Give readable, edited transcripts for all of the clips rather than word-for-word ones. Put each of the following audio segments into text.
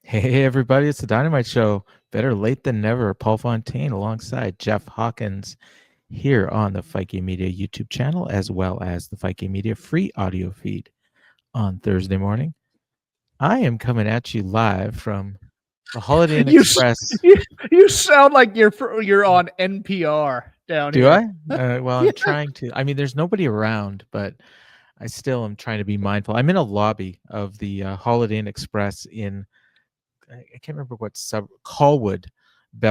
Hey, everybody, it's the Dynamite Show. Better late than never. Paul Fontaine alongside Jeff Hawkins here on the Fight Game Media YouTube channel, as well as the Fight Game Media free audio feed on Thursday morning. I am coming at you live from the Holiday Inn You Express. you sound like you're on NPR down Do here. I? Well, I'm trying to. I mean, there's nobody around, but I still am trying to be mindful. I'm in a lobby of the Holiday Inn Express in I can't remember what Colwood,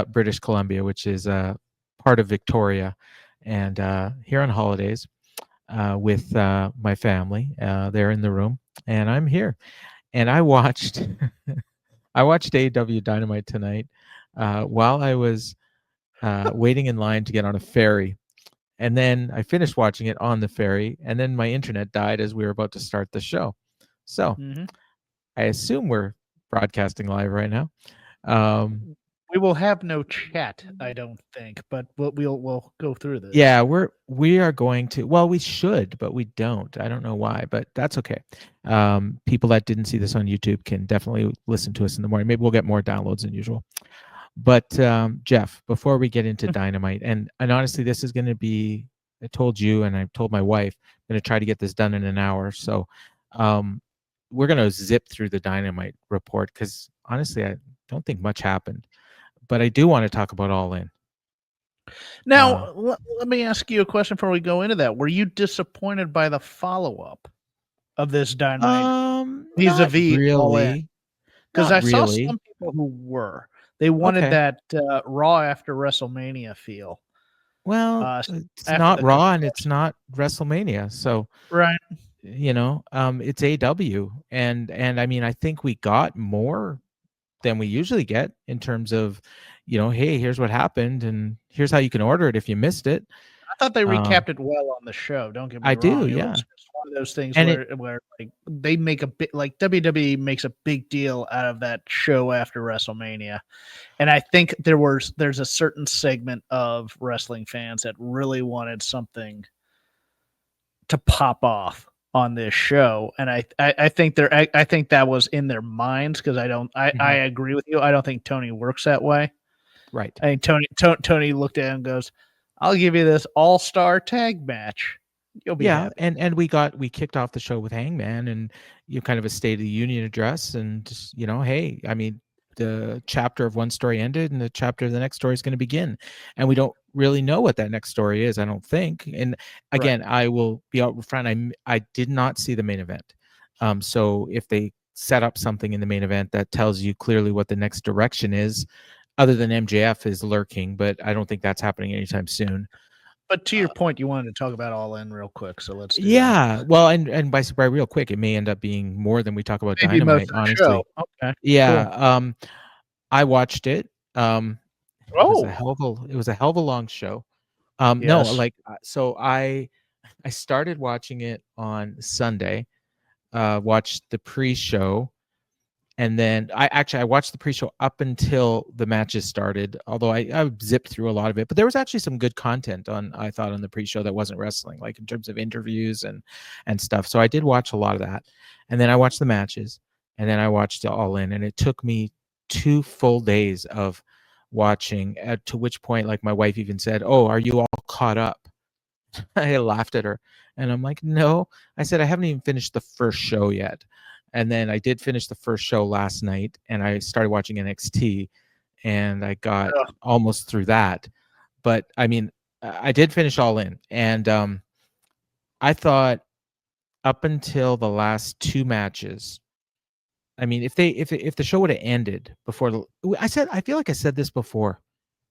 British Columbia, which is part of Victoria, and here on holidays with my family. They're in the room, and I'm here. And I watched I watched AEW Dynamite tonight while I was waiting in line to get on a ferry. And then I finished watching it on the ferry, and then my internet died as we were about to start the show. So I assume we're broadcasting live right now. We will have no chat, I don't think, but we'll go through this. Yeah, we are going to. Well, we should, but we don't. I don't know why, but that's okay. People that didn't see this on YouTube can definitely listen to us in the morning. Maybe we'll get more downloads than usual. But Jeff, before we get into Dynamite, and honestly, this is going to be. I told you, and I told my wife, I'm going to try to get this done in an hour. So we're going to zip through the Dynamite report because honestly, I don't think much happened. But I do want to talk about All In. Now, let me ask you a question before we go into that. Were you disappointed by the follow-up of this Dynamite vis-a-vis All In? Because I saw some people who were. They wanted that Raw after WrestleMania feel. Well, it's not Raw and it's not WrestleMania, so right. It's AEW, and I mean, I think we got more than we usually get in terms of, hey, here's what happened, and here's how you can order it if you missed it. I thought they recapped it well on the show. Don't get me wrong. I do, yeah. It's one of those things where like they make a bit like WWE makes a big deal out of that show after WrestleMania, and I think there's a certain segment of wrestling fans that really wanted something to pop off on this show, and I think that was in their minds because I agree with you. I don't think Tony works that way. Right. I think Tony looked at him and goes, I'll give you this all-star tag match. You'll be happy. And we kicked off the show with Hangman and kind of a State of the Union address, and just, hey, I mean, the chapter of one story ended and the chapter of the next story is going to begin, and we don't really know what that next story is, I don't think. And again, I will be out front. I did not see the main event, so if they set up something in the main event that tells you clearly what the next direction is, other than MJF is lurking, but I don't think that's happening anytime soon. But to your point, you wanted to talk about All In real quick, so let's do that. Well, and by real quick, it may end up being more than we talk about Dynamite, honestly. Okay. Yeah. Cool. I watched it. It was a hell of a long show. No, like, so I started watching it on Sunday, watched the pre-show, and then I watched the pre-show up until the matches started, although I zipped through a lot of it. But there was actually some good content I thought on the pre-show that wasn't wrestling, like in terms of interviews and stuff. So I did watch a lot of that. And then I watched the matches, and then I watched All In, and it took me 2 full days of watching, to which point, like, my wife even said, "Oh, are you all caught up?" I laughed at her, and I'm like, "No." I said, "I haven't even finished the first show yet." And then I did finish the first show last night, and I started watching NXT, and I got almost through that. But I mean, I did finish All In, and I thought up until the last 2 matches, I mean, if the show would have ended before I feel like I said this before,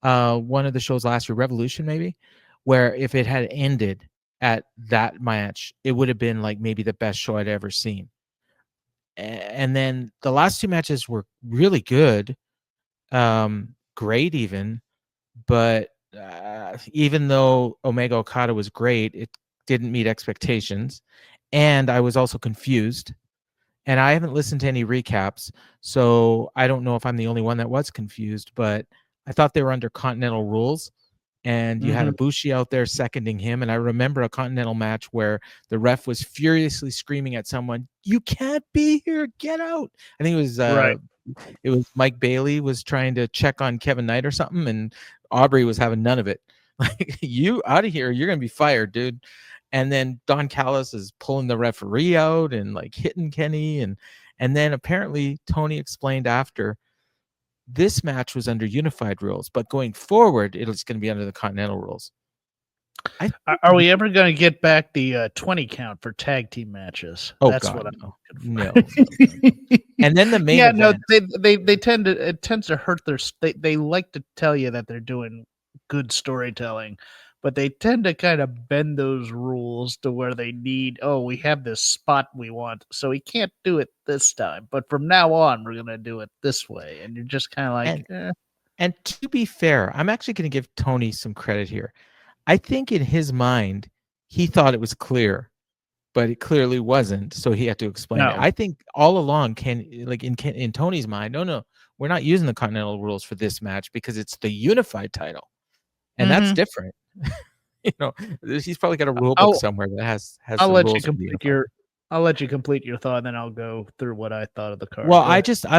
one of the shows last year, Revolution maybe, where if it had ended at that match, it would have been like maybe the best show I'd ever seen. And then the last 2 matches were really good, great even, but even though Omega Okada was great, it didn't meet expectations, and I was also confused. And I haven't listened to any recaps, so I don't know if I'm the only one that was confused, but I thought they were under Continental rules, and you had Ibushi out there seconding him. And I remember a Continental match where the ref was furiously screaming at someone, "You can't be here, get out." I think it was it was Mike Bailey was trying to check on Kevin Knight or something, and Aubrey was having none of it. Like, you out of here, you're gonna be fired, dude. And then Don Callis is pulling the referee out and like hitting Kenny, and then apparently Tony explained after, this match was under unified rules, but going forward, it's going to be under the Continental rules. Are we ever going to get back the 20 count for tag team matches? Oh, that's God, what I'm no. And then the main event. They tend to, it tends to hurt they like to tell you that they're doing good storytelling, but they tend to kind of bend those rules to where they need, we have this spot we want, so we can't do it this time, but from now on we're going to do it this way, and you're just kind of like, And to be fair, I'm actually going to give Tony some credit here. I think in his mind, he thought it was clear, but it clearly wasn't. So he had to explain it. I think all along, in Tony's mind, no, we're not using the Continental rules for this match because it's the unified title, and that's different. He's probably got a rule book somewhere that has. I'll let you complete your thought, and then I'll go through what I thought of the card. Well, I kind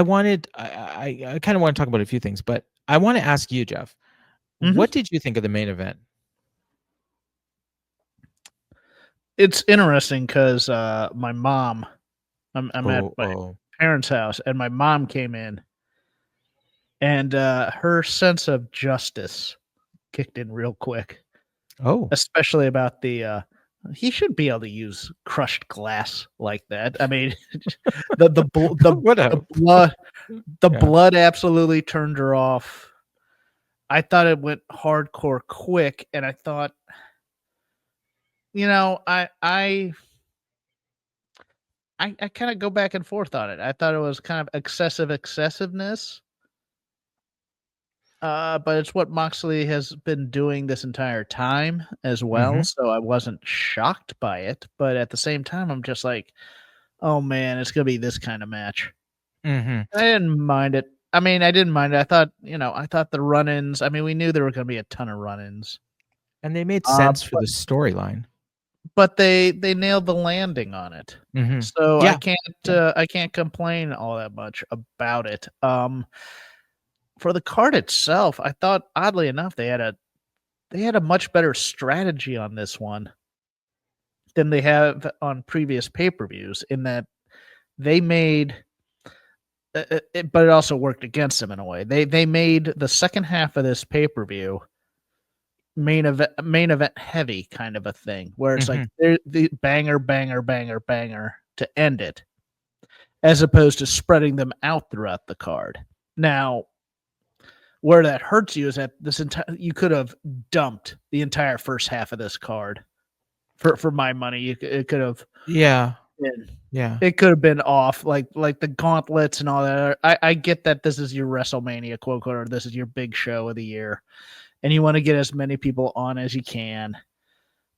of want to talk about a few things, but I want to ask you, Jeff, what did you think of the main event? It's interesting because my mom, I'm at my parents' house, and my mom came in, and her sense of justice kicked in real quick. Oh, especially about the he should be able to use crushed glass like that. I mean, the blood absolutely turned her off. I thought it went hardcore quick, and I thought, I kind of go back and forth on it. I thought it was kind of excessiveness. But it's what Moxley has been doing this entire time as well, so I wasn't shocked by it. But at the same time, I'm just like, oh man, it's gonna be this kind of match. I didn't mind it. I didn't mind it. I thought the run-ins. We knew there were gonna be a ton of run-ins, and they made sense for the storyline. But they nailed the landing on it, so I can't complain all that much about it. For the card itself, I thought, oddly enough, they had a much better strategy on this one than they have on previous pay-per-views, in that they made it, but it also worked against them in a way. They made the second half of this pay-per-view main event heavy kind of a thing, where it's like the banger to end it, as opposed to spreading them out throughout the card. Now, where that hurts you is that you could have dumped the entire first half of this card. For my money, it could have. It could have been off, like the gauntlets and all that. I get that this is your WrestleMania, quote unquote, or this is your big show of the year, and you want to get as many people on as you can.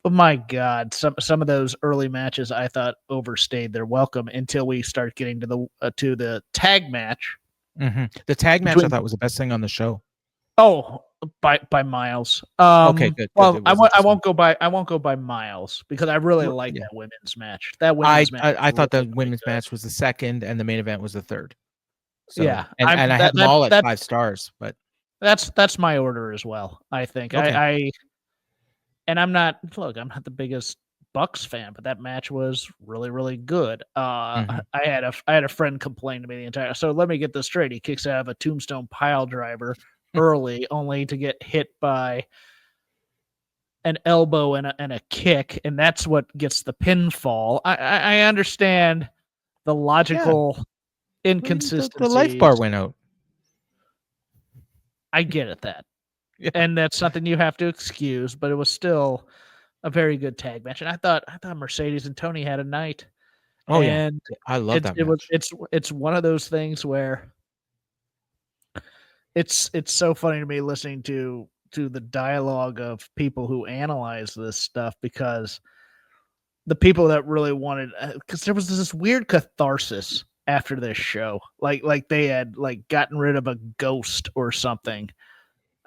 But my God, some of those early matches I thought overstayed their welcome until we start getting to the tag match. The tag match I thought was the best thing on the show. Oh, by miles. Okay, good. Well, I won't go by miles because I really like that women's match. I thought the women's match was the second, and the main event was the third. So, I had them all at 5 stars, but that's my order as well. I think I'm not the biggest Bucks fan, but that match was really, really good. I had a friend complain to me the entire. So let me get this straight. He kicks out of a tombstone pile driver early, only to get hit by an elbow and a kick, and that's what gets the pinfall. I understand the logical inconsistency. The life bar went out. I get it and that's something you have to excuse, but it was still a very good tag match, and I thought Mercedes and Tony had a night. Oh, and I love that match. It's one of those things where it's so funny to me listening to the dialogue of people who analyze this stuff, because the people that really wanted, because there was this weird catharsis after this show, like they had gotten rid of a ghost or something.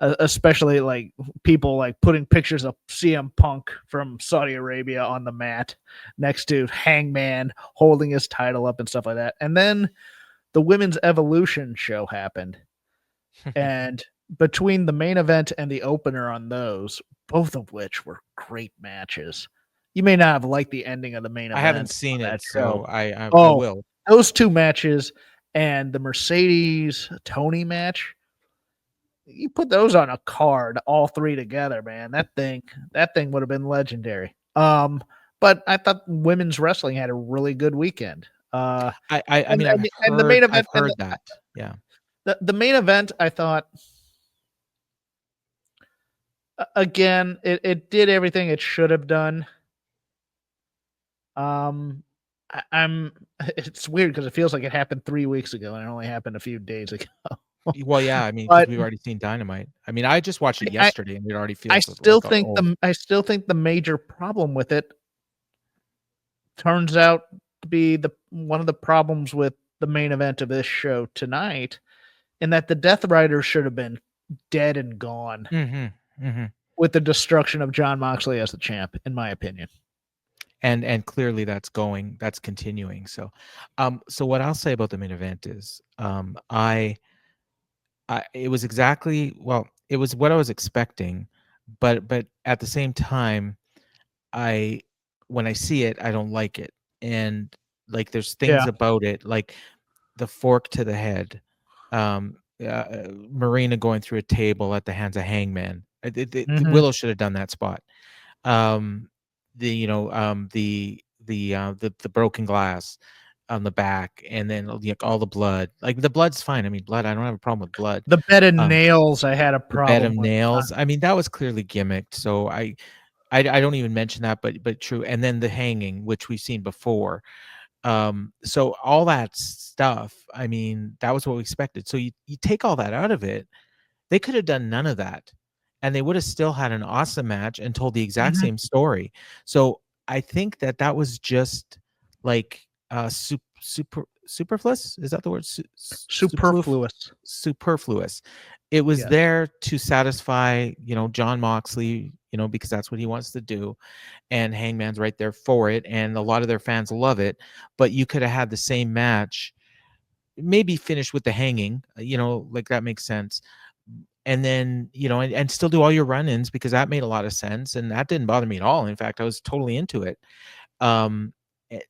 Especially people putting pictures of CM Punk from Saudi Arabia on the mat next to Hangman holding his title up and stuff like that. And then the Women's Evolution show happened. And between the main event and the opener on those, both of which were great matches. You may not have liked the ending of the main event. I haven't seen it, so I will. Those two matches and the Mercedes Toni match, you put those on a card, all three together, man. That thing would have been legendary. But I thought women's wrestling had a really good weekend. I mean, the main event, I've heard that. Yeah. The main event, I thought, again, it did everything it should have done. It's weird because it feels like it happened 3 weeks ago and it only happened a few days ago. Well, yeah, I mean, because we've already seen Dynamite. I mean, I just watched it yesterday and it already feels. I still think the major problem with it turns out to be one of the problems with the main event of this show tonight, in that the Death Riders should have been dead and gone with the destruction of Jon Moxley as the champ, in my opinion. And clearly that's continuing. So, so what I'll say about the main event is, it was it was what I was expecting, but at the same time, when I see it, I don't like it, and like there's things about it, like the fork to the head, Marina going through a table at the hands of Hangman. Willow should have done that spot. The broken glass on the back, and then all the blood. Like the blood's fine. I mean, blood. I don't have a problem with blood. The bed of nails, I had a problem. The bed of nails. I mean, that was clearly gimmicked. So I don't even mention that, but true. And then the hanging, which we've seen before. So all that stuff. I mean, that was what we expected. So you take all that out of it, they could have done none of that, and they would have still had an awesome match and told the exact same story. So I think that was just like superfluous. Is that the word? Superfluous. It was there to satisfy, Jon Moxley, because that's what he wants to do, and Hangman's right there for it, and a lot of their fans love it. But you could have had the same match, maybe finish with the hanging, like that makes sense. And then, and still do all your run-ins, because that made a lot of sense, and that didn't bother me at all. In fact, I was totally into it.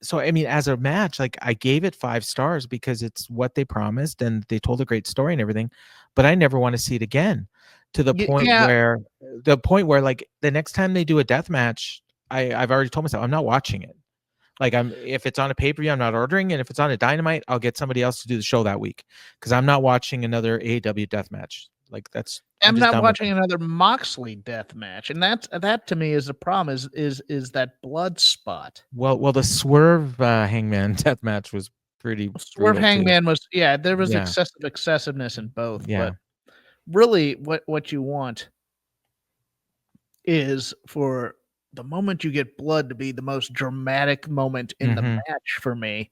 So, I mean, as a match, like I gave it 5 stars because it's what they promised and they told a great story and everything, but I never want to see it again, to the point where like the next time they do a death match, I've already told myself I'm not watching it. Like if it's on a pay-per-view, I'm not ordering, and if it's on a Dynamite, I'll get somebody else to do the show that week, because I'm not watching another AEW death match. Like I'm not watching another Moxley death match, and that to me is the problem. Is that blood spot? Well, the Swerve Hangman death match was pretty. Swerve Hangman was there was excessiveness in both. Yeah. But really, what you want is for the moment you get blood to be the most dramatic moment in the match for me.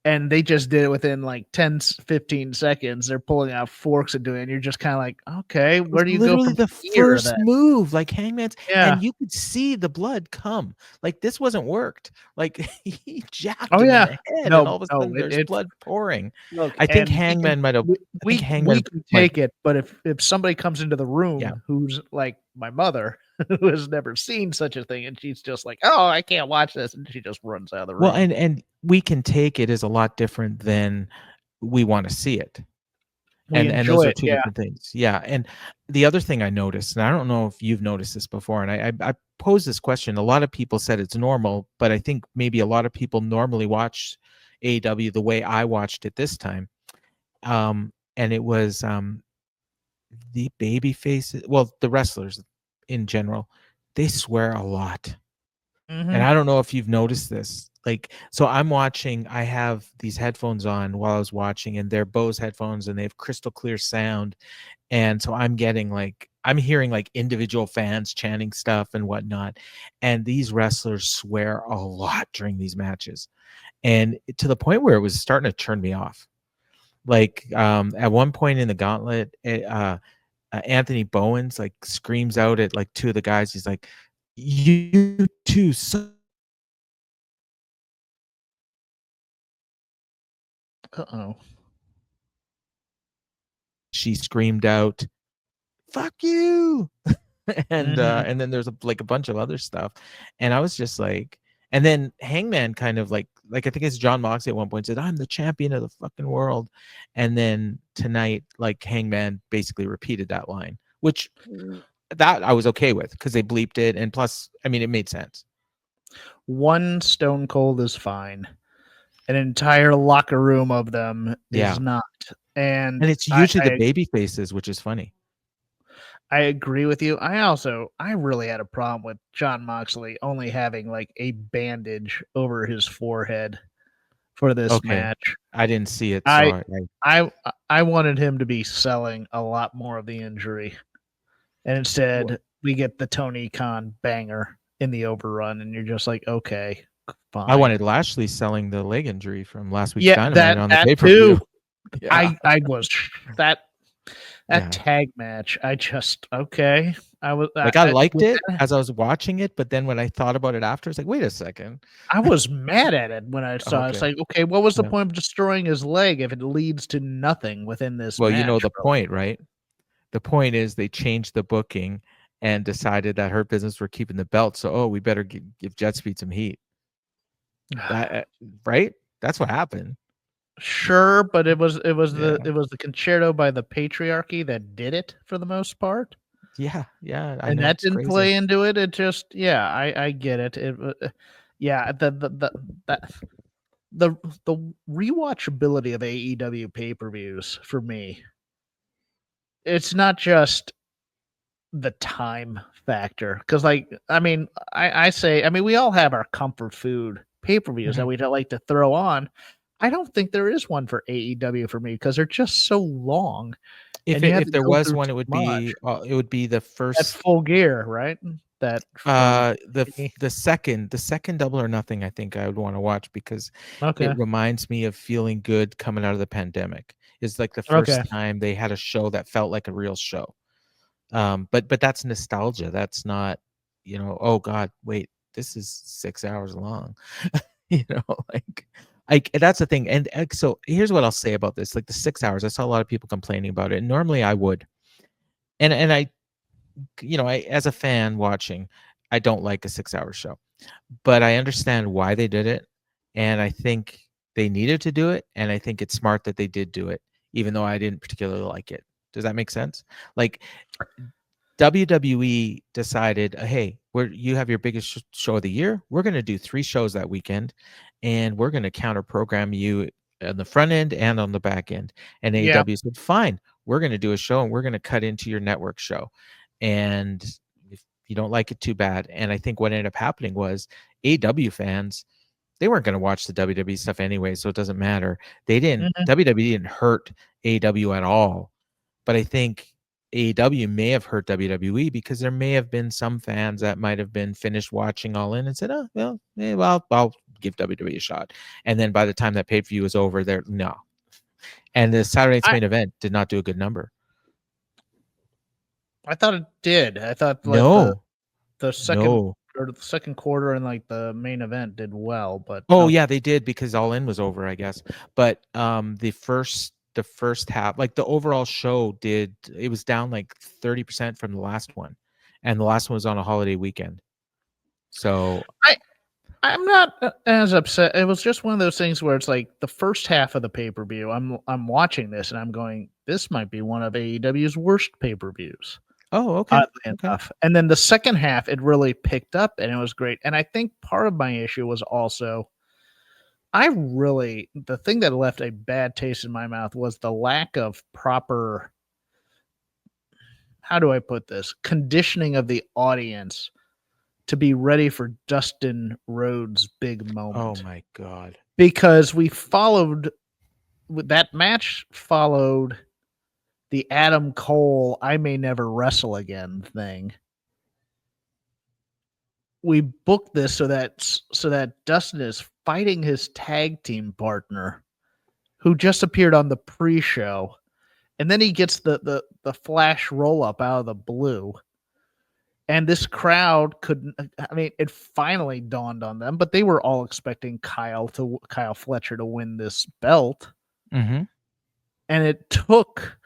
And they just did it within like 10, 15 seconds. They're pulling out forks and doing it. And you're just kind of like, okay, where do you go from the first move? Like Hangman's, and you could see the blood come. Like this wasn't worked. Like he jacked him in the head, and all of a sudden there's blood pouring. Look, I think Hangman might have. We can take it, but if somebody comes into the room who's like my mother, who has never seen such a thing, and she's just like, oh, I can't watch this, and she just runs out of the room. Well, and we can take it is a lot different than we want to see it. And those are two different things. Yeah. And the other thing I noticed, and I don't know if you've noticed this before, and I posed this question. A lot of people said it's normal, but I think maybe a lot of people normally watch AEW the way I watched it this time. And it was the baby faces, well, the wrestlers in general, they swear a lot. And I don't know if you've noticed this. Like, so I'm watching, I have these headphones on while I was watching, and they're Bose headphones, and they have crystal clear sound. And so I'm hearing like individual fans chanting stuff and whatnot. And these wrestlers swear a lot during these matches. And to the point where it was starting to turn me off. Like at one point in the gauntlet, Anthony Bowens like screams out at like 2 of the guys. He's like, "You two suck." Uh-oh. she screamed out, "Fuck you!" and then there's a bunch of other stuff, and I was just like, and then Hangman kind of like I think it's Jon Moxley at one point said, "I'm the champion of the fucking world," and then tonight like Hangman basically repeated that line, which that I was okay with because they bleeped it, and plus, I mean, it made sense. One Stone Cold is fine. An entire locker room of them is not. And it's usually the baby faces, which is funny. I agree with you. I really had a problem with Jon Moxley only having like a bandage over his forehead for this match. I didn't see it. So I wanted him to be selling a lot more of the injury. And instead we get the Tony Khan banger in the overrun, and you're just like, okay, fine. I wanted Lashley selling the leg injury from last week's Dynamite on the pay-per-view. Yeah. I was that tag match. I just I was like I liked it as I was watching it, but then when I thought about it after, it's like, wait a second. I was mad at it when I saw it. It's like, okay, what was the point of destroying his leg if it leads to nothing within this match? You know the point, right? The point is they changed the booking and decided that Hurt Business were keeping the belt. So, we better give Jet Speed some heat. Right? That's what happened. Sure, but it was the concerto by the patriarchy that did it for the most part. Yeah. And that didn't play into it. It just, I get it. The rewatchability of AEW pay-per-views for me, it's not just the time factor, because we all have our comfort food pay-per-views that we don't like to throw on. I don't think there is one for AEW for me because they're just so long. If there was one, it would be the first. That's Full Gear, right? That the second Double or Nothing. I think I would want to watch because it reminds me of feeling good coming out of the pandemic. It's like the first time they had a show that felt like a real show. But that's nostalgia. That's not, oh God, wait, this is 6 hours long. That's the thing. And so here's what I'll say about this. Like the 6 hours, I saw a lot of people complaining about it. And normally I would. And I as a fan watching, I don't like a 6 hour show. But I understand why they did it. And I think they needed to do it. And I think it's smart that they did do it, even though I didn't particularly like it. Does that make sense? Like WWE decided, hey, you have your biggest show of the year. We're going to do 3 shows that weekend, and we're going to counter program you on the front end and on the back end. And AEW said, fine, we're going to do a show and we're going to cut into your network show. And if you don't like it, too bad. And I think what ended up happening was AEW fans, they weren't going to watch the WWE stuff anyway, so it doesn't matter. They didn't. WWE didn't hurt AEW at all. But I think AEW may have hurt WWE because there may have been some fans that might have been finished watching All In and said, I'll give WWE a shot. And then by the time that pay-per-view was over, no. And the Saturday Night's Main Event did not do a good number. I thought it did. I thought the second or the second quarter and like the main event did well, but yeah, they did because All In was over, I guess. But the first half, like the overall show it was down like 30% from the last one, and the last one was on a holiday weekend. So I'm not as upset. It was just one of those things where it's like the first half of the pay-per-view, I'm watching this and I'm going, this might be one of AEW's worst pay-per-views. Oh, okay. Enough. And then the second half, it really picked up and it was great. And I think part of my issue was also, the thing that left a bad taste in my mouth was the lack of proper, how do I put this, conditioning of the audience to be ready for Dustin Rhodes' big moment. Oh my God. Because that match followed the Adam Cole, I may never wrestle again thing. We booked this so that Dustin is fighting his tag team partner who just appeared on the pre-show. And then he gets the flash roll up out of the blue. And this crowd it finally dawned on them, but they were all expecting Kyle Fletcher to win this belt. Mm-hmm. And it took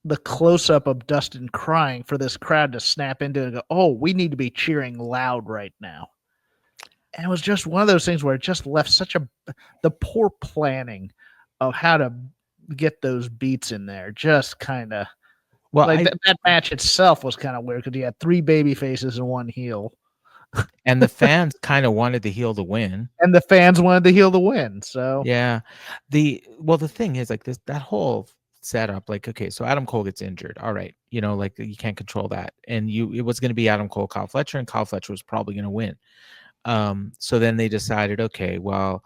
the close-up of Dustin crying for this crowd to snap into it and go, oh, we need to be cheering loud right now. And it was just one of those things where it just left the poor planning of how to get those beats in there just kind of, that match itself was kind of weird because you had 3 baby faces and 1 heel. And the fans kind of wanted the heel to win. And the fans wanted the heel to win. So yeah. The thing is, like, that whole setup, like, okay, so Adam Cole gets injured. All right. You know, like, you can't control that. And it was going to be Adam Cole, Kyle Fletcher, and Kyle Fletcher was probably going to win. So then they decided, okay, well,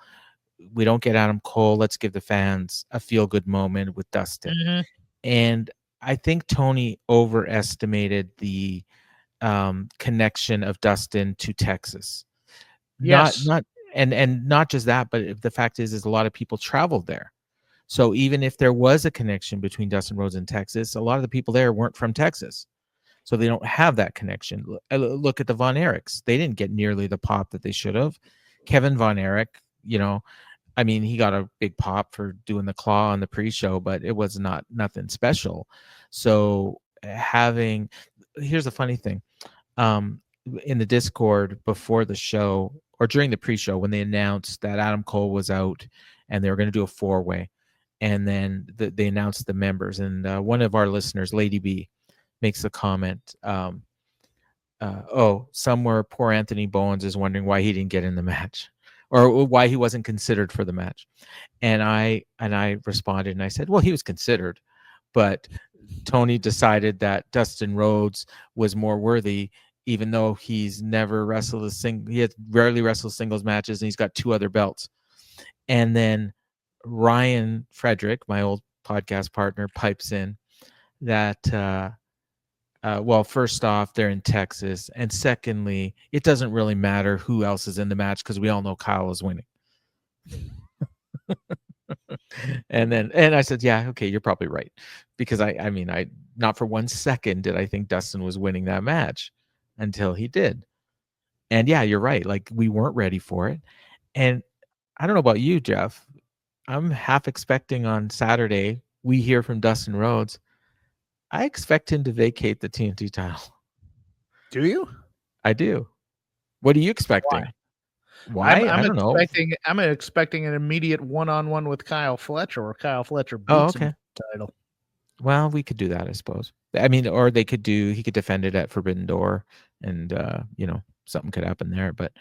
we don't get Adam Cole. Let's give the fans a feel-good moment with Dustin. Mm-hmm. And I think Tony overestimated the connection of Dustin to Texas. Yes. And not just that, but the fact is a lot of people traveled there. So even if there was a connection between Dustin Rhodes and Texas, a lot of the people there weren't from Texas. So they don't have that connection. Look at the Von Erichs. They didn't get nearly the pop that they should have. Kevin Von Erich, you know, I mean, he got a big pop for doing the claw on the pre-show, but it was nothing special. So here's the funny thing. In the Discord before the show or during the pre-show, when they announced that Adam Cole was out and they were going to do a 4-way, and then they announced the members, and one of our listeners, Lady B, makes a comment. Somewhere poor Anthony Bowens is wondering why he didn't get in the match, or why he wasn't considered for the match. And I responded and I said, well, he was considered, but Tony decided that Dustin Rhodes was more worthy, even though he's never wrestled he had rarely wrestled singles matches, and he's got 2 other belts. And then Ryan Frederick, my old podcast partner, pipes in that well, first off, they're in Texas, and secondly, it doesn't really matter who else is in the match because we all know Kyle is winning. And I said, yeah, okay, you're probably right, because I mean, not for 1 second did I think Dustin was winning that match until he did. And yeah, you're right. Like, we weren't ready for it. And I don't know about you, Jeff. I'm half expecting on Saturday we hear from Dustin Rhodes. I expect him to vacate the TNT title. Do you? I do. What are you expecting? Why? I don't know. I'm expecting an immediate one-on-one with Kyle Fletcher, or Kyle Fletcher beats him the title. Well, we could do that, I suppose. I mean, or he could defend it at Forbidden Door, and something could happen there. But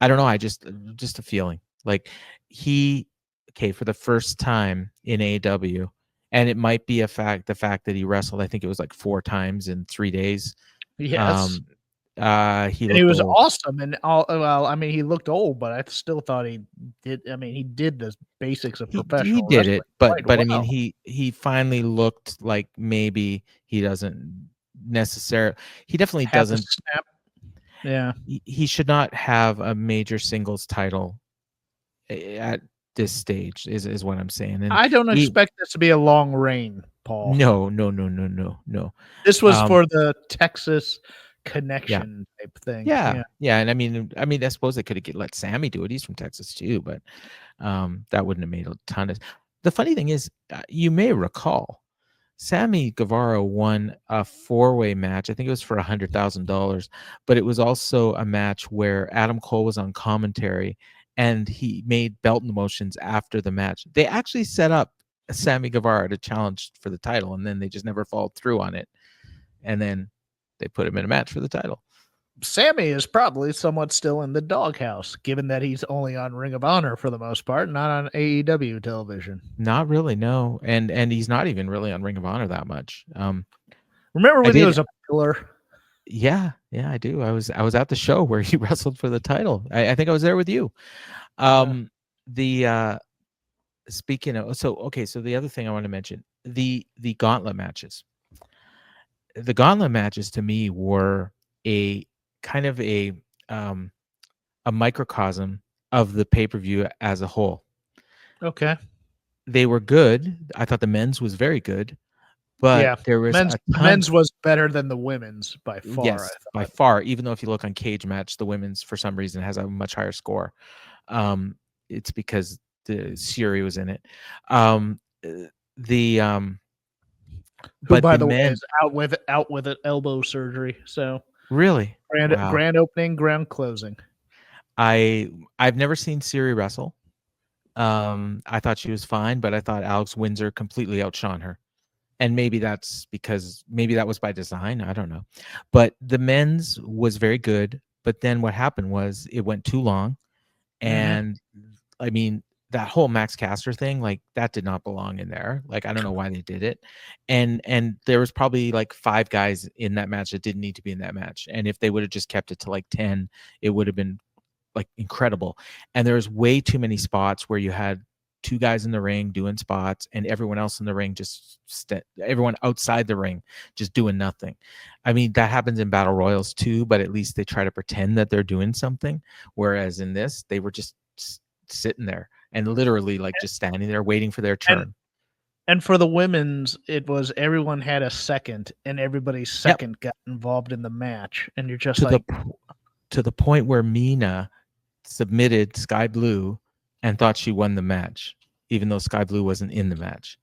I don't know. I just a feeling like for the first time in AEW, and it might be the fact that he wrestled, I think it was like 4 times in 3 days. Yes. He was old. awesome, and he looked old, but I still thought he did. I mean, he did the basics of professional. He did it, but well. I mean, he finally looked like maybe he doesn't necessarily. He definitely doesn't snap. Yeah, he should not have a major singles title at this stage. Is what I'm saying. And I don't expect this to be a long reign, Paul. No. This was for the Texas connection type thing. Yeah. And I mean, I suppose they could have let Sammy do it. He's from Texas too, but that wouldn't have made a ton of. The funny thing is, you may recall, Sammy Guevara won a 4-way match. I think it was for $100,000, but it was also a match where Adam Cole was on commentary, and he made belt motions after the match. They actually set up Sammy Guevara to challenge for the title, and then they just never followed through on it. And then they put him in a match for the title. Sammy is probably somewhat still in the doghouse, given that he's only on Ring of Honor for the most part, not on AEW television. Not really, no. And he's not even really on Ring of Honor that much. Remember when he was a pillar? Yeah, I do. I was at the show where he wrestled for the title. I think I was there with you. Speaking of, so the other thing I want to mention, the gauntlet matches. The gauntlet matches to me were a kind of a microcosm of the pay-per-view as a whole. Okay. They were good. I thought the men's was very good, but there was men's was better than the women's by far. Yes, by far. Even though if you look on Cage Match, the women's for some reason has a much higher score. It's because the Suri was in it. Who, by the way, is out with an elbow surgery. So really, grand opening, grand closing. I've never seen Siri wrestle. I thought she was fine, but I thought Alex Windsor completely outshone her. And maybe that's because that was by design. I don't know. But the men's was very good. But then what happened was it went too long. And I mean, that whole Max Caster thing, like that did not belong in there. Like, I don't know why they did it. And there was probably like 5 guys in that match that didn't need to be in that match. And if they would have just kept it to like 10, it would have been like incredible. And there was way too many spots where you had 2 guys in the ring doing spots and everyone else in the ring everyone outside the ring just doing nothing. I mean, that happens in battle royals too, but at least they try to pretend that they're doing something. Whereas in this, they were just sitting there and literally like just standing there waiting for their turn. And for the women's, it was everyone had a second and everybody's second got involved in the match. And you're just to the point where Mina submitted Sky Blue and thought she won the match, even though Sky Blue wasn't in the match.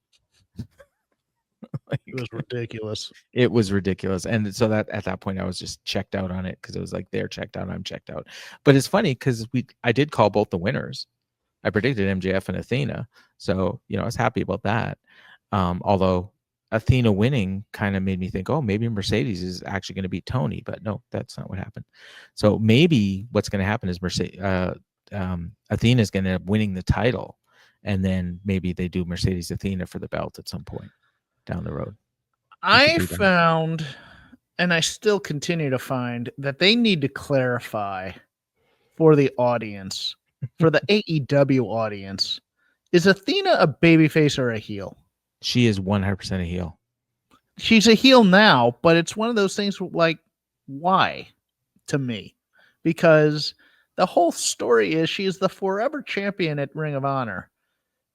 It was ridiculous. It was ridiculous. And so that at that point I was just checked out on it because it was like they're checked out, I'm checked out. But it's funny because I did call both the winners. I predicted MJF and Athena. So, I was happy about that. Although Athena winning kind of made me think, oh, maybe Mercedes is actually going to beat Toni, but no, that's not what happened. So maybe what's going to happen is Athena is going to end up winning the title, and then maybe they do Mercedes Athena for the belt at some point down the road. I found, and I still continue to find, that they need to clarify for the audience, for the AEW audience, is Athena a babyface or a heel? She is 100% a heel. She's a heel now, but it's one of those things like, why to me? Because the whole story is she is the forever champion at Ring of Honor.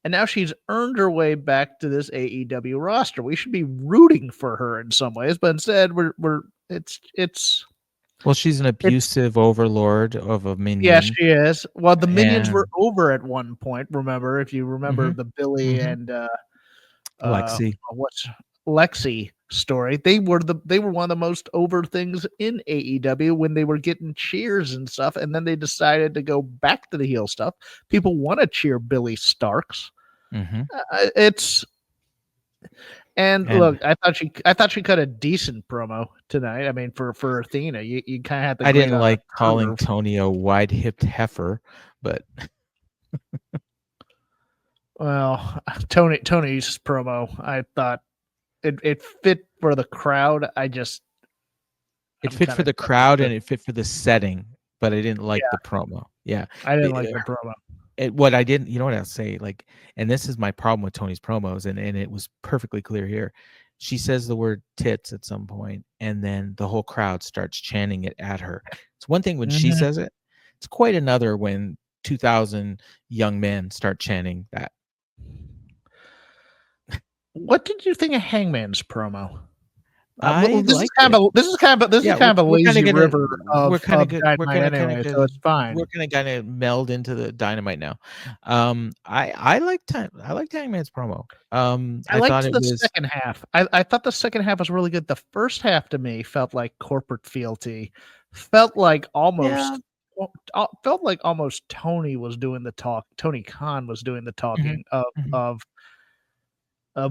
And now she's earned her way back to this AEW roster. We should be rooting for her in some ways, but instead it's well, she's an abusive overlord of a minion. Yeah, she is. Well, the minions were over at one point. Remember, if you remember the Billy and Lexi. What's Lexi story? They were one of the most over things in AEW when they were getting cheers and stuff, and then they decided to go back to the heel stuff. People want to cheer Billy Starks. And look, I thought she cut a decent promo tonight. I mean, for Athena, you kind of had to. I didn't like calling Toni a wide-hipped heifer, but well, Tony's promo, I thought it fit for the crowd. It fit for the crowd and it fit for the setting, but I didn't like the promo. Yeah, I didn't like the promo. What I didn't, you know what I'll say, like, and this is my problem with Toni's promos, and it was perfectly clear here. She says the word tits at some point, and then the whole crowd starts chanting it at her. It's one thing when she says it. It's quite another when 2,000 young men start chanting that. What did you think of Hangman's promo? This is kind of a lazy river of Dynamite anyway, so it's fine. We're gonna meld into the Dynamite now. I liked Hangman's promo. I liked the second half. I thought the second half was really good. The first half to me felt like corporate fealty. Felt like almost Toni was doing the talk. Tony Khan was doing the talking of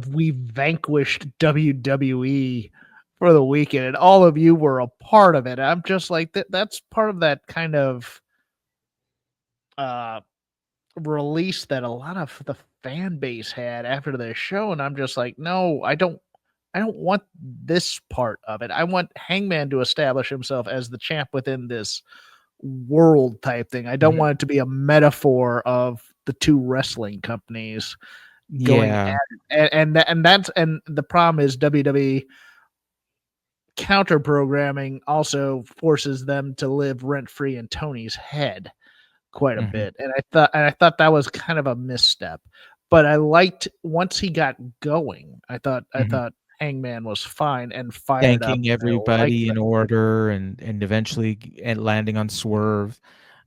we vanquished WWE for the weekend, and all of you were a part of it. I'm just like that's part of that kind of release that a lot of the fan base had after the show, and I'm just like, no, I don't want this part of it. I want Hangman to establish himself as the champ within this world type thing. I don't want it to be a metaphor of the two wrestling companies going at it. And the problem is WWE counter programming also forces them to live rent free in Tony's head quite a bit. And I thought that was kind of a misstep, but I liked once he got going, I thought Hangman was fine and fired thanking everybody in order and eventually landing on Swerve,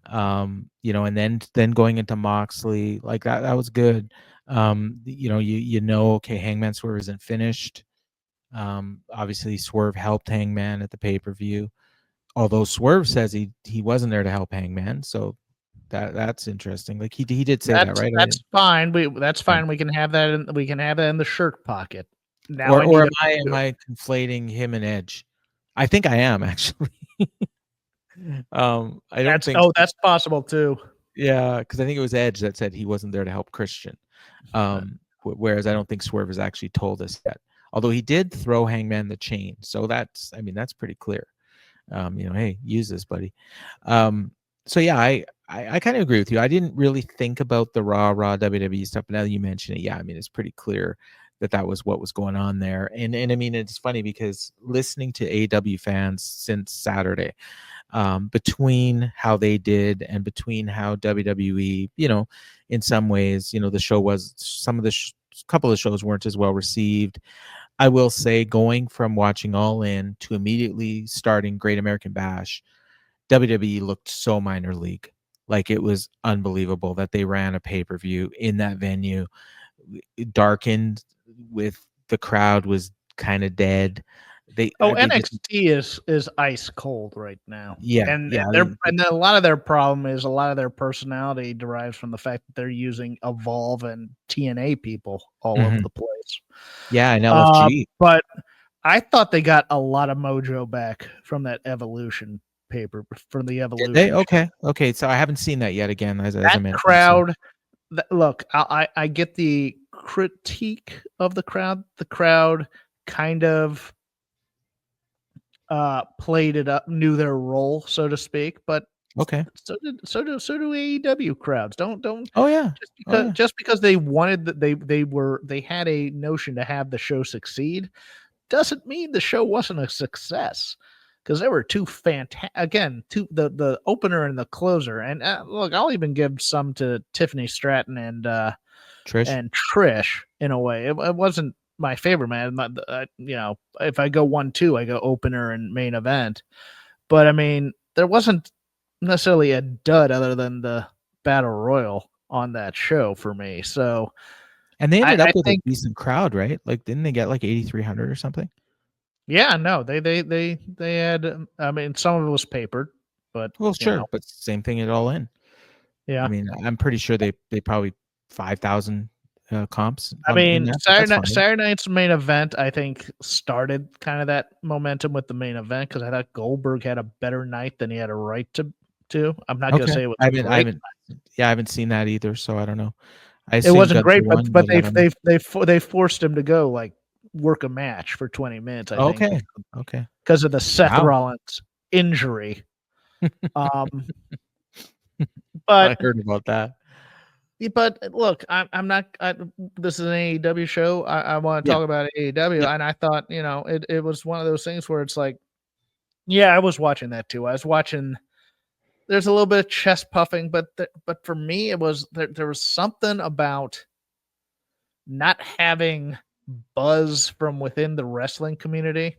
and then going into Moxley like that was good. Okay, Hangman Swerve isn't finished. Obviously, Swerve helped Hangman at the pay-per-view, although Swerve says he wasn't there to help Hangman. So that's interesting. Like he did say that, right? That's fine. That's fine. Yeah. We can have that in the shirt pocket. Now, am I conflating him and Edge? I think I am actually. I don't think. Oh, that's possible too. Yeah, because I think it was Edge that said he wasn't there to help Christian. Whereas I don't think Swerve has actually told us yet. Although he did throw Hangman the chain, so that's pretty clear. Hey, use this, buddy. So yeah, I kind of agree with you. I didn't really think about the raw WWE stuff, but now that you mention it, yeah, it's pretty clear that was what was going on there. And it's funny because listening to AEW fans since Saturday, between how they did and between how WWE, in some ways, the show was couple of shows weren't as well received. I will say, going from watching All In to immediately starting Great American Bash, WWE looked so minor league. Like, it was unbelievable that they ran a pay-per-view in that venue, darkened, with the crowd was kind of dead. NXT is ice cold right now. Yeah, and a lot of their problem is a lot of their personality derives from the fact that they're using Evolve and TNA people all over the place. Yeah, and LFG. But I thought they got a lot of mojo back from that Evolution paper, from the Evolution. Did they? Okay. So I haven't seen that yet. Again, as I mentioned, crowd. Look, I get the critique of the crowd. The crowd kind of played it up, knew their role, so to speak. But okay, so do AEW crowds. Don't. Oh yeah. Just because they wanted that they had a notion to have the show succeed, doesn't mean the show wasn't a success. Because there were two the opener and the closer. And look, I'll even give some to Tiffany Stratton and Trish in a way. It wasn't my favorite, man. If I go 1-2, I go opener and main event. But there wasn't necessarily a dud other than the Battle Royal on that show for me. So, and they ended up with a decent crowd, right? Like, didn't they get like 8,300 or something? Yeah, no, they had. Some of it was papered, but sure, but same thing at All In. Yeah, I'm pretty sure they probably 5,000 comps. Saturday night's main event, I think, started kind of that momentum with the main event, because I thought Goldberg had a better night than he had a right to. I'm not going to say it was I haven't seen that either, so I don't know. It wasn't great, but they forced him to go like work a match for 20 minutes. I think. Okay. Because of the Seth Rollins injury. But I heard about that. But look, I'm not. This is an AEW show. I want to talk about AEW, and I thought, it was one of those things where it's like, yeah, I was watching that too. I was watching. There's a little bit of chest puffing, but for me, it was there was something about not having buzz from within the wrestling community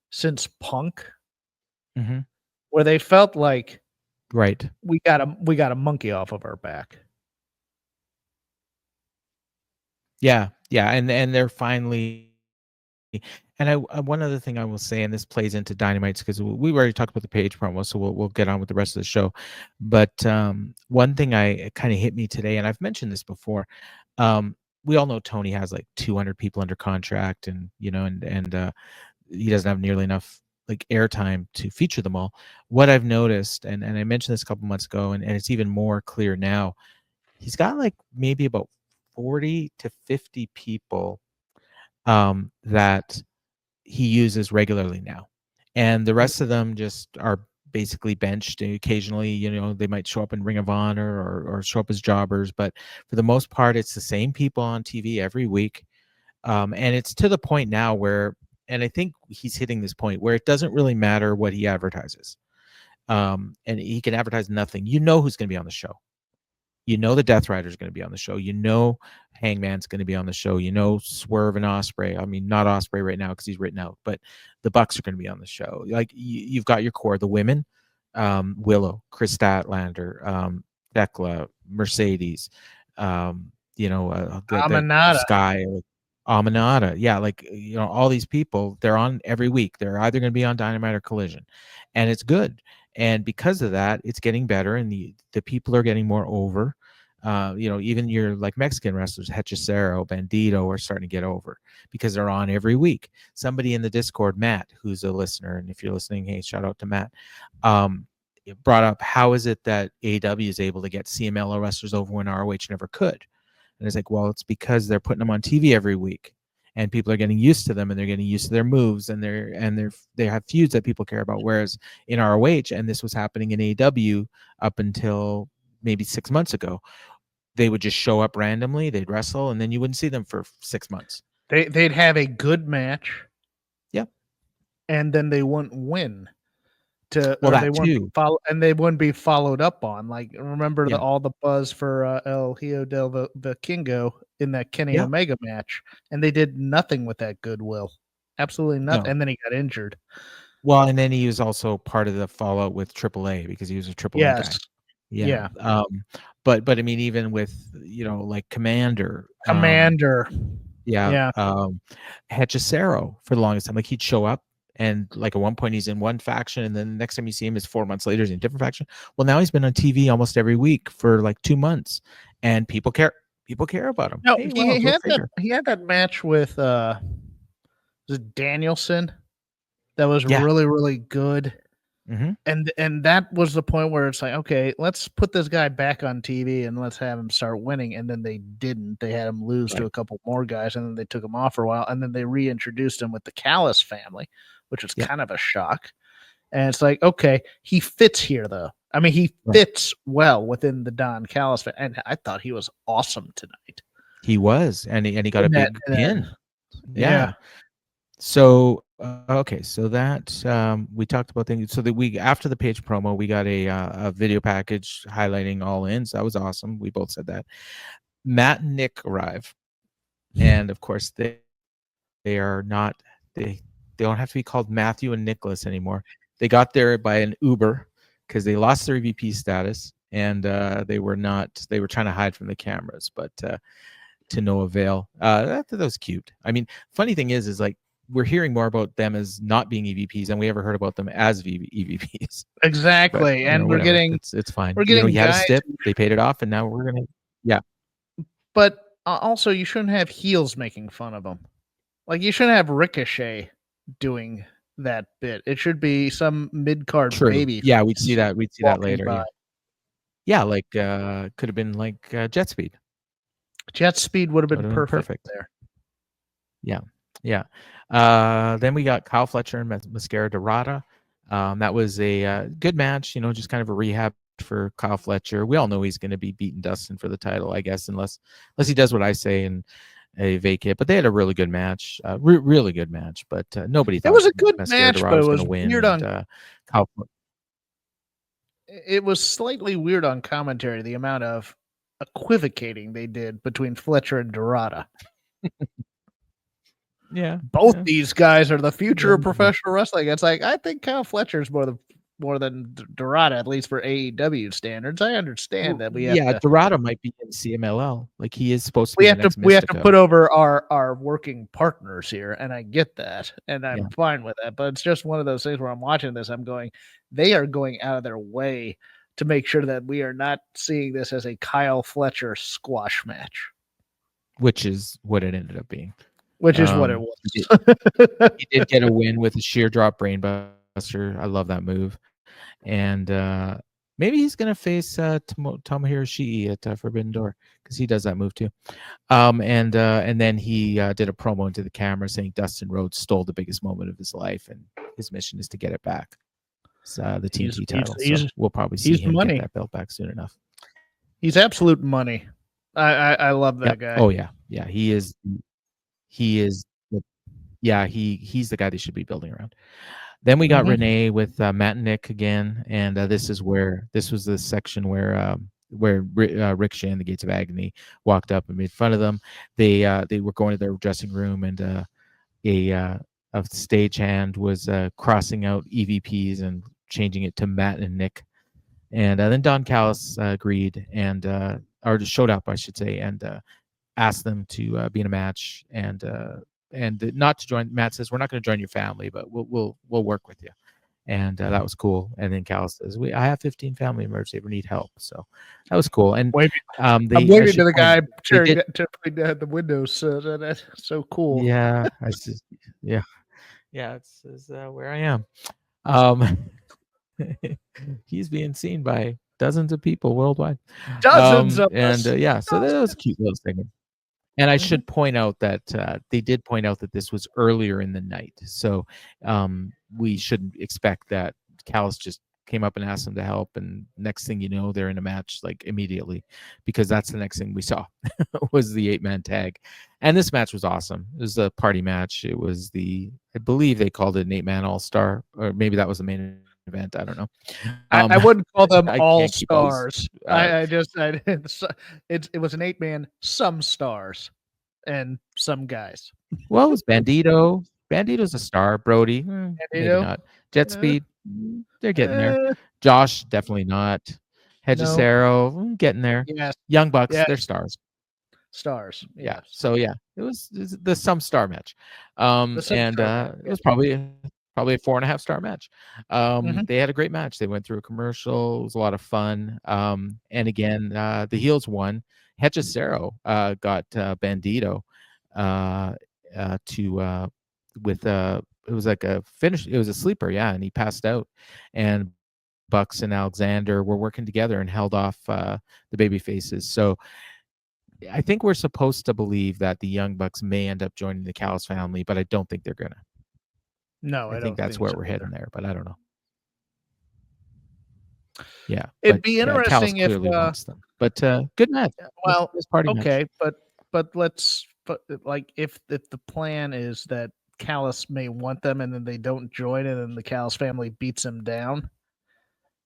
since Punk, where they felt like, right, we got a monkey off of our back. Yeah, and they're finally. And one other thing I will say, and this plays into Dynamites, because we already talked about the Page promo, so we'll get on with the rest of the show. But one thing kind of hit me today, and I've mentioned this before. We all know Tony has like 200 people under contract, and he doesn't have nearly enough like airtime to feature them all. What I've noticed, and I mentioned this a couple months ago, and it's even more clear now, he's got like maybe about 40 to 50 people that he uses regularly now, and the rest of them just are basically benched. Occasionally, they might show up in Ring of Honor or show up as jobbers, but for the most part, it's the same people on TV every week. And it's to the point now where, and I think he's hitting this point where it doesn't really matter what he advertises. And he can advertise nothing. Who's going to be on the show. The Death Rider is going to be on the show. Hangman's going to be on the show. Swerve and Ospreay. Not Ospreay right now because he's written out, but the Bucks are going to be on the show. Like, you've got your core, the women, Willow, Chris Statlander, Thekla, Mercedes, Sky. Aminata, yeah, like all these people, they're on every week. They're either going to be on Dynamite or Collision, and it's good. And because of that, it's getting better, and the people are getting more over. Even your like Mexican wrestlers, Hechicero, Bandito, are starting to get over because they're on every week. Somebody in the Discord, Matt, who's a listener, and if you're listening, hey, shout out to Matt. Brought up how is it that AEW is able to get CMLL wrestlers over when ROH never could. And it's like, well, it's because they're putting them on TV every week, and people are getting used to them, and they're getting used to their moves, and they have feuds that people care about. Whereas in ROH, and this was happening in AEW up until maybe 6 months ago, they would just show up randomly, they'd wrestle, and then you wouldn't see them for 6 months. They'd have a good match, yeah, and then they wouldn't win. They wouldn't be followed up on. Like, remember all the buzz for El Hijo del Vikingo in that Kenny Omega match, and they did nothing with that goodwill. Absolutely nothing. No. And then he got injured. Well, and then he was also part of the fallout with AAA because he was a AAA guy. Yeah. But I mean, even with like Commander. Hechicero for the longest time, like he'd show up. And like at one point he's in one faction, and then the next time you see him is 4 months later he's in a different faction. Well, now he's been on TV almost every week for like 2 months, and people care about him. No, he had that match with was it Danielson that was really, really good. Mm-hmm. And that was the point where it's like, okay, let's put this guy back on TV and let's have him start winning. And then they didn't. They had him lose to a couple more guys, and then they took him off for a while, and then they reintroduced him with the Callis family, which was kind of a shock. And it's like, okay, he fits here, though. I mean, he fits well within the Don Callis family, and I thought he was awesome tonight. He was, and he got a big pin. Yeah. So okay, so that we talked about things. So after the Page promo, we got a video package highlighting All In. So that was awesome. We both said that. Matt and Nick arrive, and of course they are not they don't have to be called Matthew and Nicholas anymore. They got there by an Uber because they lost their EVP status, and they were trying to hide from the cameras, but to no avail. That was cute. I mean, funny thing is like, we're hearing more about them as not being EVPs than we ever heard about them as EVPs. Exactly. But, and we're getting it's fine. We're getting you had a stip, they paid it off, and now we're gonna But also, you shouldn't have heels making fun of them. Like, you shouldn't have Ricochet doing that bit. It should be some mid-card baby. Yeah, we'd see that later. Yeah, like could have been like Jet Speed. Jet Speed would have been perfect there. Yeah. Then we got Kyle Fletcher and Mascara Dorada. That was a good match, just kind of a rehab for Kyle Fletcher. We all know he's going to be beating Dustin for the title, I guess, unless he does what I say and a vacate. But they had a really good match, really good match. But nobody thought it was a good Mascara match, Dorada but it was was win. Weird on. Kyle. It was slightly weird on commentary, the amount of equivocating they did between Fletcher and Dorada. Yeah, both these guys are the future of professional wrestling. It's like, I think Kyle Fletcher's more than Dorada, at least for AEW standards. I understand that we have Dorada might be in CMLL, like he is supposed to. We have to put over our working partners here, and I get that, and I'm fine with that. But it's just one of those things where I'm watching this, I'm going, they are going out of their way to make sure that we are not seeing this as a Kyle Fletcher squash match, which is what it ended up being. Which is what it was. He did get a win with a sheer drop brainbuster. I love that move. And maybe he's going to face Tomohiro Ishii at Forbidden Door because he does that move too. And then he did a promo into the camera saying Dustin Rhodes stole the biggest moment of his life, and his mission is to get it back. It's the TNT title. So we'll probably see him get that belt back soon enough. He's absolute money. I love that guy. Oh yeah. He is. He's the guy they should be building around. Then we got Renee with Matt and Nick again, and this was the section where Ricochet and the Gates of Agony walked up and made fun of them. They were going to their dressing room, and a stagehand was crossing out EVPs and changing it to Matt and Nick, and then Don Callis agreed and or showed up, I should say, and asked them to be in a match and not to join. Matt says, "We're not going to join your family, but we'll work with you." And that was cool. And then Callis says, I have 15 family members if you ever need help. So that was cool. And I'm waving to the guy to the windows. That's so cool. Yeah, yeah. It's where I am. He's being seen by dozens of people worldwide. Dozens of us. Yeah, so that was a cute little segment. And I should point out that they did point out that this was earlier in the night. So we shouldn't expect that Callis just came up and asked them to help. And next thing you know, they're in a match like immediately, because that's the next thing we saw was the 8-man tag. And this match was awesome. It was a party match. It was I believe they called it an 8-man all-star, or maybe that was the main event. I don't know. I wouldn't call them all stars. It was an 8-man, some stars and some guys. Well, it was Bandito. Bandito's a star. Brody, maybe not. Jet Speed, they're getting there. Josh, definitely not. Hechicero, getting there. Yes. Young Bucks, they're stars. Stars. Yes. Yeah. So yeah, it was the some star match. It was probably a 4.5 star match. They had a great match. They went through a commercial. It was a lot of fun. And again, the heels won. Hechicero got Bandito it was like a finish. It was a sleeper, and he passed out. And Bucks and Alexander were working together and held off the baby faces. So I think we're supposed to believe that the Young Bucks may end up joining the Callis family, but I don't think they're gonna. No, I think that's where we're heading there, but I don't know. Yeah, it'd be interesting if wants them. But good match. Well, okay, match. but let's if the plan is that Callis may want them and then they don't join, and then the Callis family beats them down.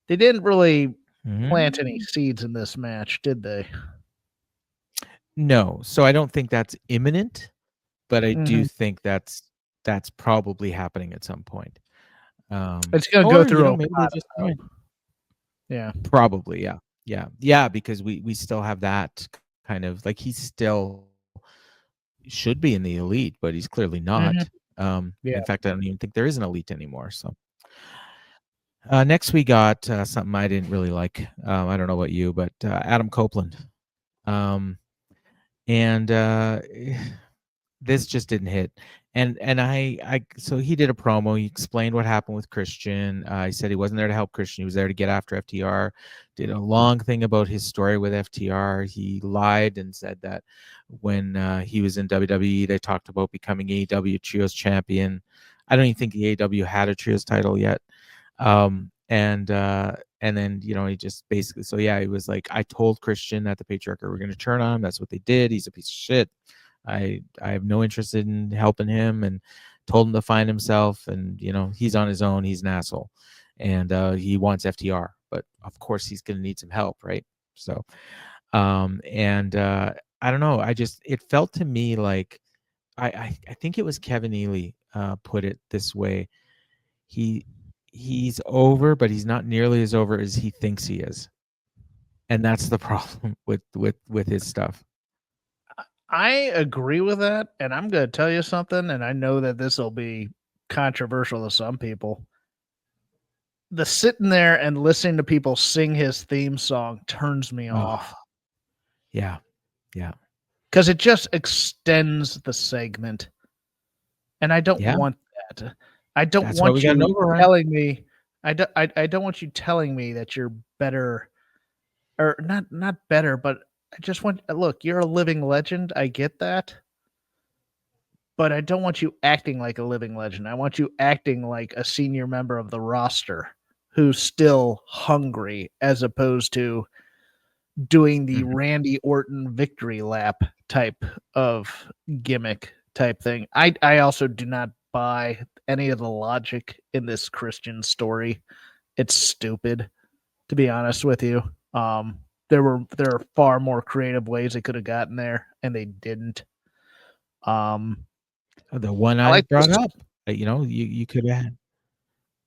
They didn't really plant any seeds in this match, did they? No, so I don't think that's imminent, but I do think that's probably happening at some point. It's going to go through. Maybe they just join. Yeah, probably. Yeah, because we still have that kind of like he still should be in the elite, but he's clearly not. In fact, I don't even think there is an elite anymore. So next we got something I didn't really like. I don't know about you, but Adam Copeland. And this just didn't hit. And so he did a promo. He explained what happened with Christian. He said he wasn't there to help Christian. He was there to get after FTR. Did a long thing about his story with FTR. He lied and said that when he was in WWE, they talked about becoming AEW Trios champion. I don't even think the AEW had a Trios title yet. And then, he just basically, he was like, I told Christian that the Patriarchy were going to turn on him. That's what they did. He's a piece of shit. I have no interest in helping him, and told him to find himself. And, he's on his own. He's an asshole, and he wants FTR, but of course he's going to need some help. Right. So, I don't know. It felt to me like, I think it was Kevin Ely put it this way. He's over, but he's not nearly as over as he thinks he is. And that's the problem with his stuff. I agree with that. And I'm going to tell you something. And I know that this will be controversial to some people. The sitting there and listening to people sing his theme song turns me off. Yeah. Because it just extends the segment. And I don't want that. I don't want you telling me. I don't want you telling me that you're better, or not better, but I just want. Look, you're a living legend. I get that, but I don't want you acting like a living legend. I want you acting like a senior member of the roster who's still hungry, as opposed to doing the Randy Orton victory lap type of gimmick type thing. I also do not buy any of the logic in this Christian story. It's stupid, to be honest with you. There are far more creative ways they could have gotten there, and they didn't. The one I brought up, you could have had.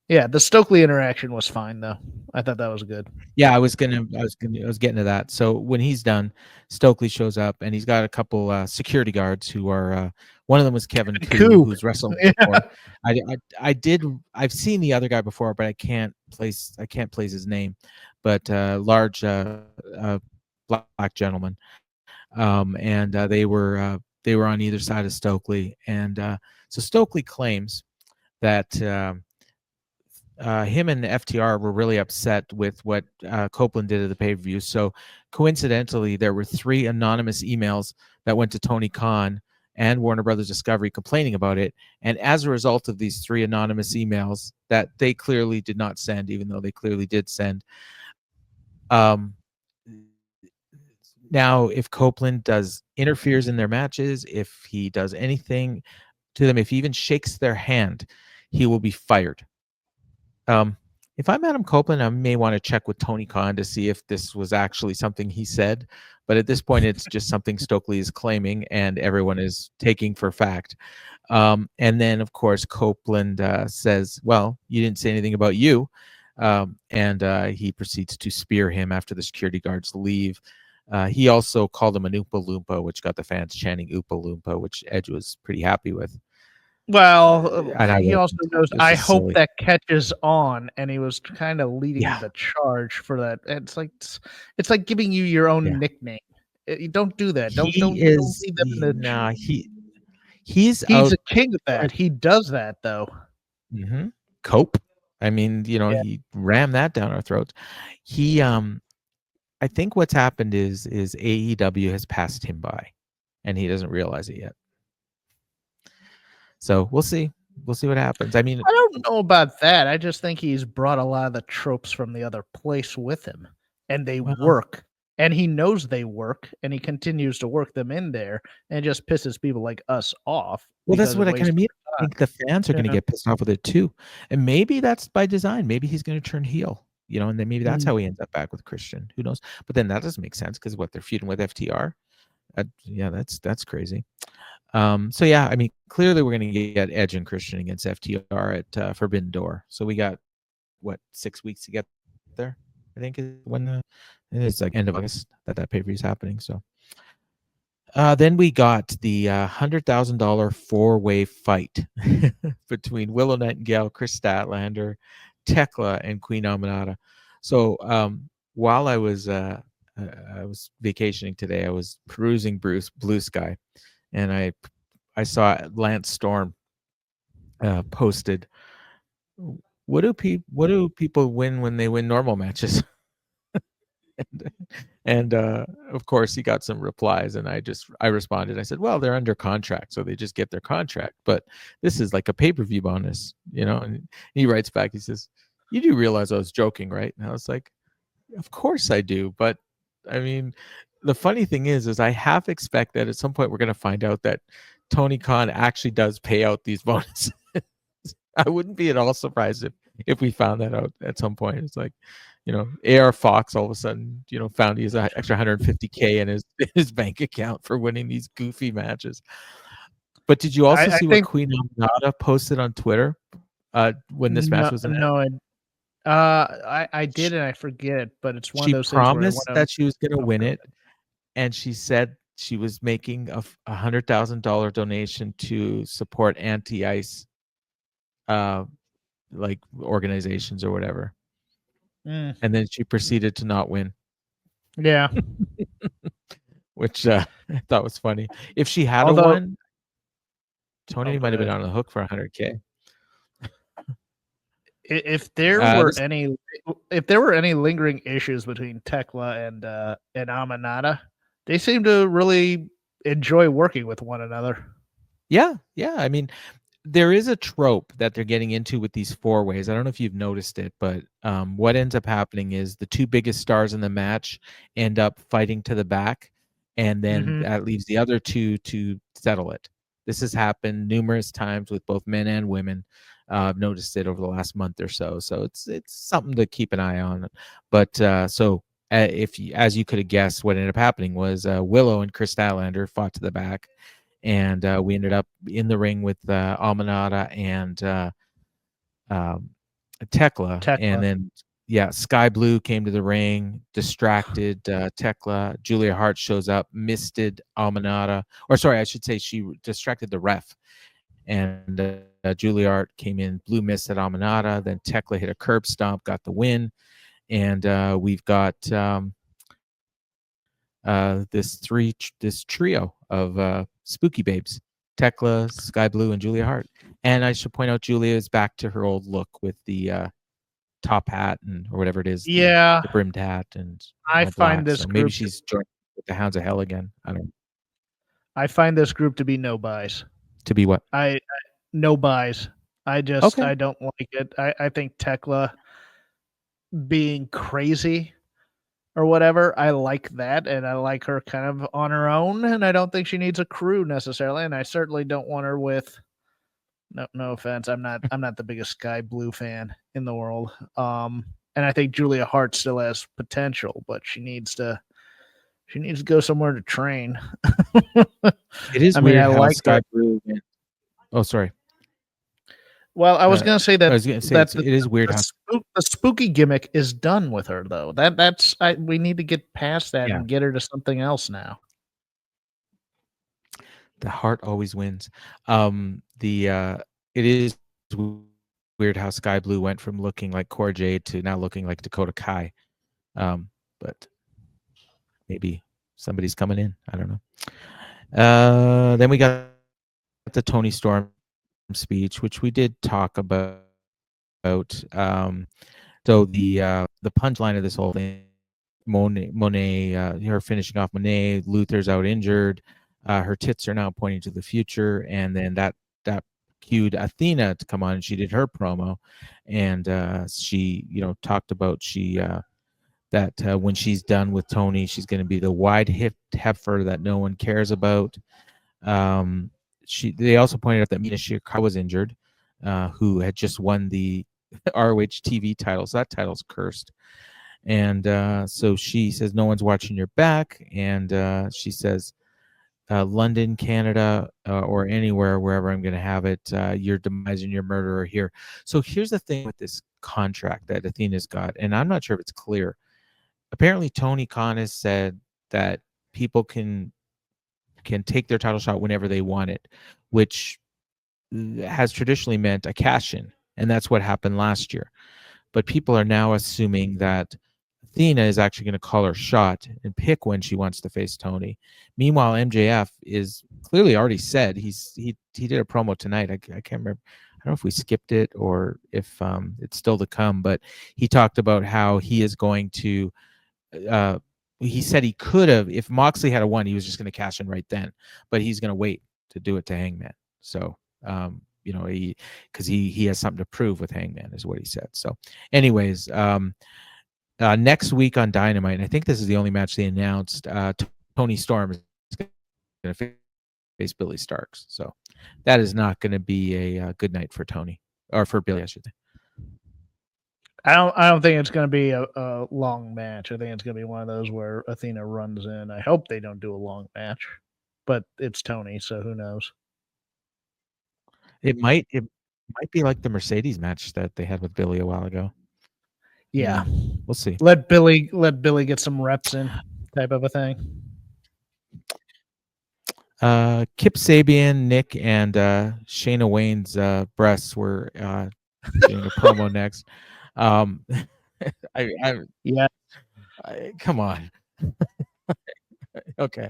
Yeah, the Stokely interaction was fine though. I thought that was good. Yeah, I was getting to that. So when he's done, Stokely shows up, and he's got a couple security guards who are. One of them was Kevin Koo, who's wrestled before. I've seen the other guy before, but I can't place his name. But large black gentleman, and they were on either side of Stokely, and so Stokely claims that. Him and FTR were really upset with what Copeland did at the pay-per-view. So coincidentally, there were 3 anonymous emails that went to Tony Khan and Warner Brothers Discovery complaining about it. And as a result of these 3 anonymous emails that they clearly did not send, even though they clearly did send, now if Copeland interferes in their matches, if he does anything to them, if he even shakes their hand, he will be fired. If I'm Adam Copeland, I may want to check with Tony Khan to see if this was actually something he said. But at this point, it's just something Stokely is claiming and everyone is taking for fact. And then, of course, Copeland says, well, you didn't say anything about you. And he proceeds to spear him after the security guards leave. He also called him an Oompa Loompa, which got the fans chanting Oompa Loompa, which Edge was pretty happy with. Well, he also knows, I hope silly. That catches on, and he was kind of leading the charge for that. It's like giving you your own nickname. You don't do that. Don't leave them in the he's a king of that. He does that though. Mm-hmm. Cope. I mean, he rammed that down our throats. He I think what's happened is AEW has passed him by, and he doesn't realize it yet. So we'll see. We'll see what happens. I mean, I don't know about that. I just think he's brought a lot of the tropes from the other place with him, and they work. And he knows they work, and he continues to work them in there, and it just pisses people like us off. Well, that's what I kind of mean. I think the fans are going to get pissed off with it too, and maybe that's by design. Maybe he's going to turn heel, and then maybe that's how he ends up back with Christian. Who knows? But then that doesn't make sense because they're feuding with FTR. That's crazy. So yeah, I mean, clearly we're going to get Edge and Christian against FTR at Forbidden Door. So we got 6 weeks to get there. I think is when it's like end of August that pay-per-view is happening. So then we got the $100,000 4-way fight between Willow Nightingale, Chris Statlander, Tekla, and Queen Aminata. So while I was vacationing today, I was perusing Blue Sky. And I saw Lance Storm posted, what do people win when they win normal matches? and of course he got some replies, and I responded. I said, well, they're under contract, so they just get their contract. But this is like a pay-per-view bonus, And he writes back, he says, you do realize I was joking, right? And I was like, of course I do, but I mean, the funny thing is I half expect that at some point we're going to find out that Tony Khan actually does pay out these bonuses. I wouldn't be at all surprised if we found that out at some point. It's like, AR Fox all of a sudden, found he has an extra $150K in his bank account for winning these goofy matches. But did you also see what Queen Aminata posted on Twitter when this match was announced? No, I did, and I forget, but it's one of those things where she promised that she was going to win it, and she said she was making a $100,000 donation to support anti-ice like organizations or whatever. And then she proceeded to not win. Yeah. Which I thought was funny. If she had won, Tony might have been on the hook for $100K. If there were any lingering issues between Tekla and Aminata, they seem to really enjoy working with one another. Yeah. I mean, there is a trope that they're getting into with these 4-ways. I don't know if you've noticed it, but what ends up happening is the 2 biggest stars in the match end up fighting to the back, and then that leaves the other 2 to settle it. This has happened numerous times with both men and women. I've noticed it over the last month or so. So it's something to keep an eye on. But as you could have guessed, what ended up happening was Willow and Chris Statlander fought to the back, and we ended up in the ring with Aminata and Tekla. And then Sky Blue came to the ring, distracted Tekla. Julia Hart shows up, misted Aminata, or sorry, I should say she distracted the ref. And Julia Hart came in, blue mist at Aminata. Then Tekla hit a curb stomp, got the win. And we've got this trio of spooky babes: Tekla, Sky Blue, and Julia Hart. And I should point out, Julia is back to her old look with the top hat or whatever it is, the brimmed hat, and I find this so maybe she's joined with the Hounds of Hell again. I don't know. I find this group to be no buys. To be what? I no buys. I just I don't like it. I think Tekla being crazy or whatever, I like that, and I like her kind of on her own, and I don't think she needs a crew necessarily, and I certainly don't want her with. No offense, I'm not the biggest Sky Blue fan in the world, and I think Julia Hart still has potential, but she needs to go somewhere to train. It is weird how like Sky Blue. Oh, sorry. Well, I was going to say that it is weird how the spooky gimmick is done with her, though. We need to get past that and get her to something else now. The heart always wins. It is weird how Sky Blue went from looking like Cora Jade to now looking like Dakota Kai. But maybe somebody's coming in. I don't know. Then we got the Toni Storm speech, which we did talk about. So the punchline of this whole thing, Monet, her finishing off Monet, Luther's out injured, her tits are now pointing to the future, and then that cued Athena to come on, and she did her promo, and she talked about that when she's done with Toni, she's going to be the wide-hipped heifer that no one cares about. They also pointed out that Mina Shirakawa was injured, who had just won the ROH TV title, so that title's cursed. And so she says no one's watching your back, and she says London, Canada, or anywhere, wherever I'm going to have it, your demise and your murder are here. So here's the thing with this contract that Athena's got, and I'm not sure if it's clear. Apparently, Tony Khan has said that people can take their title shot whenever they want it, which has traditionally meant a cash-in, and that's what happened last year. But people are now assuming that Athena is actually going to call her shot and pick when she wants to face Toni. Meanwhile, MJF is clearly already said he did a promo tonight. I can't remember. I don't know if we skipped it or if it's still to come, but he talked about how he is going to. He said he could have, if Moxley had won, he was just going to cash in right then, but he's going to wait to do it to Hangman. So, because he has something to prove with Hangman, is what he said. So, anyways, next week on Dynamite, and I think this is the only match they announced, Toni Storm is going to face Billy Starks. So, that is not going to be a good night for Toni, or for Billy, I should say. I don't think it's going to be a long match. I think it's going to be one of those where Athena runs in. I hope they don't do a long match, but it's Toni, so who knows? It might be like the Mercedes match that they had with Billy a while ago. Yeah, we'll see. Let Billy get some reps in, type of a thing. Kip Sabian, Nick, and Shayna Wayne's breasts were doing a promo next. Come on. Okay.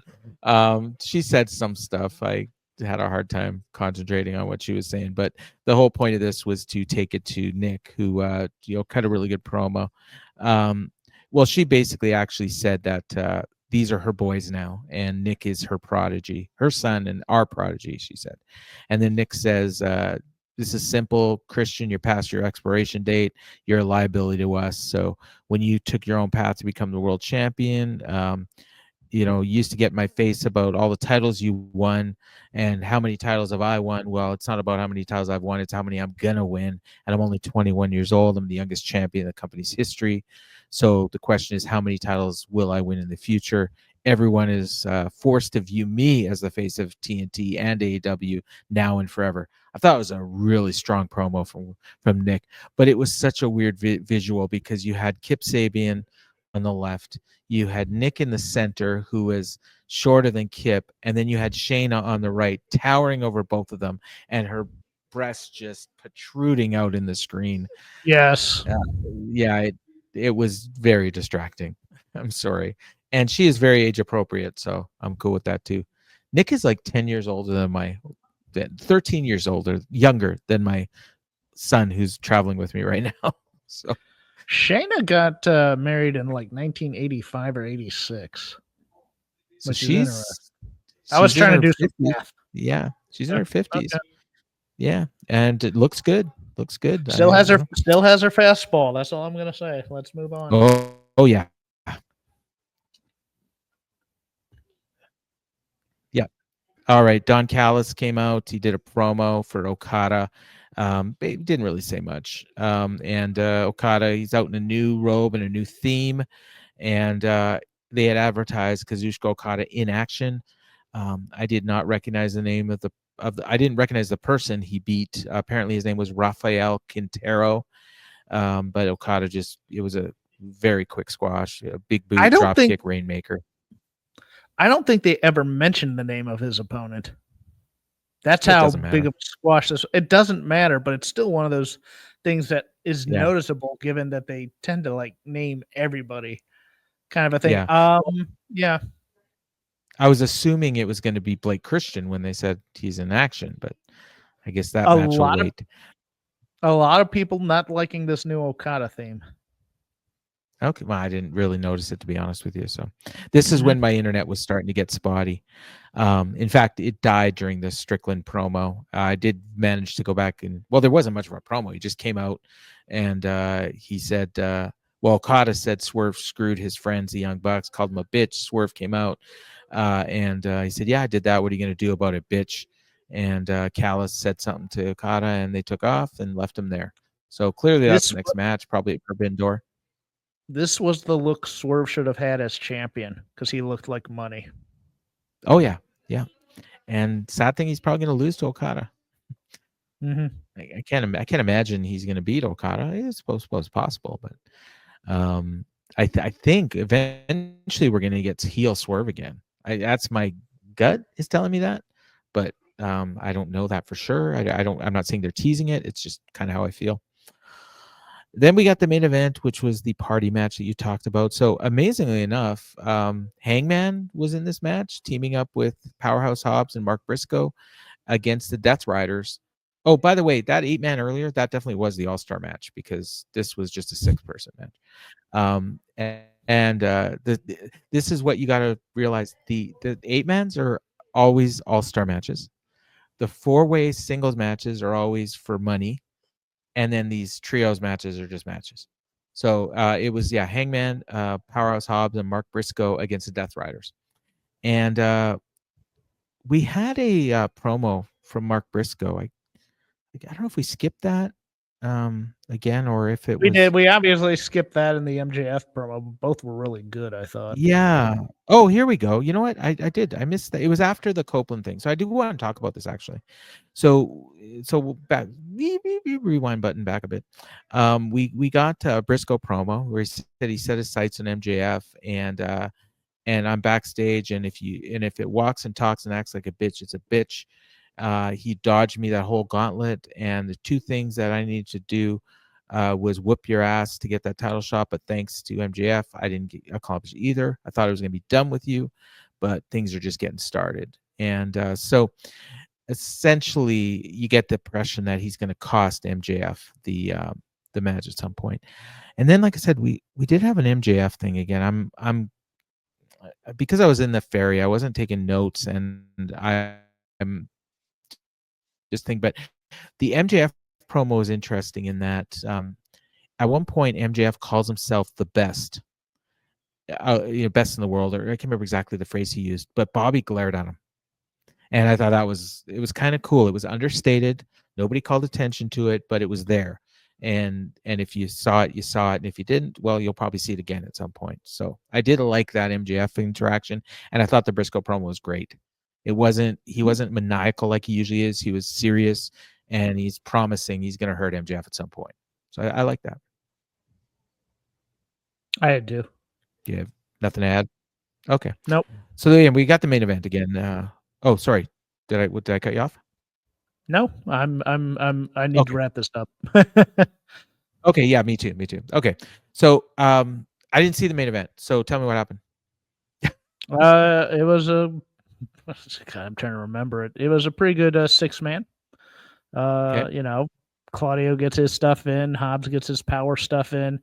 She said some stuff. I had a hard time concentrating on what she was saying, but the whole point of this was to take it to Nick, who cut a really good promo. Well, she basically actually said that these are her boys now, and Nick is her prodigy, her son, and our prodigy, she said. And then Nick says, this is simple, Christian, you're past your expiration date. You're a liability to us. So when you took your own path to become the world champion, you used to get my face about all the titles you won and how many titles have I won. Well, it's not about how many titles I've won. It's how many I'm going to win. And I'm only 21 years old. I'm the youngest champion in the company's history. So the question is, how many titles will I win in the future? everyone is forced to view me as the face of TNT and AEW now and forever. I thought it was a really strong promo from Nick, but it was such a weird visual because you had Kip Sabian on the left, you had Nick in the center, who was shorter than Kip, and then you had Shayna on the right, towering over both of them, and her breasts just protruding out in the screen. Yes. Yeah, it was very distracting. I'm sorry. And she is very age appropriate, so I'm cool with that too. Nick is like 10 years older than 13 years younger than my son who's traveling with me right now. So Shayna got married in like 1985 or 86. So she's I was trying to do 50s. some math. Yeah, she's in her 50s. Okay. Yeah, and it looks good. Looks good. Still has her fastball. That's all I'm gonna say. Let's move on. Oh yeah. Yeah. All right. Don Callis came out. He did a promo for Okada. He didn't really say much. And Okada, he's out in a new robe and a new theme. And they had advertised Kazuchika Okada in action. I did not recognize the name of the I didn't recognize the person he beat. Apparently his name was Rafael Quintero. But Okada it was a very quick squash, a big boot, drop kick, rainmaker. I don't think they ever mentioned the name of his opponent. That's how big of a squash this. It doesn't matter, but it's still one of those things that is noticeable, given that they tend to like name everybody, kind of a thing. Yeah. I was assuming it was going to be Blake Christian when they said he's in action, but I guess that match will wait. A lot of people not liking this new Okada theme. Okay, well, I didn't really notice it, to be honest with you. So this is when my internet was starting to get spotty. In fact, it died during the Strickland promo. I did manage to go back there wasn't much of a promo. He just came out and he said, Okada said Swerve screwed his friends, the Young Bucks, called him a bitch. Swerve came out and he said, yeah, I did that. What are you going to do about it, bitch? And Callis said something to Okada and they took off and left him there. So clearly that's the next match, probably at Forbidden Door. This was the look Swerve should have had as champion because he looked like money. Oh, yeah. Yeah. And sad thing, he's probably going to lose to Okada. Mm-hmm. I can't imagine he's going to beat Okada. It's supposed possible, but I think eventually we're going to get heel Swerve again. That's my gut is telling me that, but I don't know that for sure. I'm not saying they're teasing it. It's just kind of how I feel. Then we got the main event, which was the party match that you talked about. So amazingly enough, Hangman was in this match, teaming up with Powerhouse Hobbs and Mark Briscoe against the Death Riders. Oh, by the way, that 8-man earlier, that definitely was the All-Star match because this was just a 6-person match. This is what you got to realize. The 8-mans are always All-Star matches. The 4-way singles matches are always for money. And then these trios matches are just matches. So it was, Hangman, Powerhouse Hobbs, and Mark Briscoe against the Death Riders. And we had a promo from Mark Briscoe. I don't know if we skipped that again or if it was. We did. We obviously skipped that in the MJF promo. Both were really good, I thought. Yeah. Oh, here we go. You know what? I did. I missed that. It was after the Copeland thing. So I do want to talk about this actually. So back, rewind button back a bit. We got a Briscoe promo where he said he set his sights on MJF and I'm backstage and if it walks and talks and acts like a bitch, it's a bitch. He dodged me that whole gauntlet, and the 2 things that I needed to do was whoop your ass to get that title shot. But thanks to MJF, I didn't accomplish either. I thought I was going to be done with you, but things are just getting started. And so essentially, you get the impression that he's going to cost MJF the match at some point. And then, like I said, we did have an MJF thing again. I'm because I was in the ferry, I wasn't taking notes, and I'm just thinking, but the MJF promo is interesting in that at one point MJF calls himself the best, best in the world, or I can't remember exactly the phrase he used, but Bobby glared at him. And I thought it was kind of cool. It was understated. Nobody called attention to it, but it was there. And if you saw it, you saw it, and if you didn't, well, you'll probably see it again at some point. So I did like that MJF interaction, and I thought the Briscoe promo was great. He wasn't maniacal like he usually is. He was serious, and he's promising he's going to hurt MJF at some point. So I like that. I do. You have nothing to add? Okay. Nope. So yeah, we got the main event again. Oh, sorry. Did I cut you off? No, I need to wrap this up. Okay, yeah, me too. Okay. So I didn't see the main event. So tell me what happened. It was a God, I'm trying to remember it. It was a pretty good 6-man. Okay. You know, Claudio gets his stuff in, Hobbs gets his power stuff in.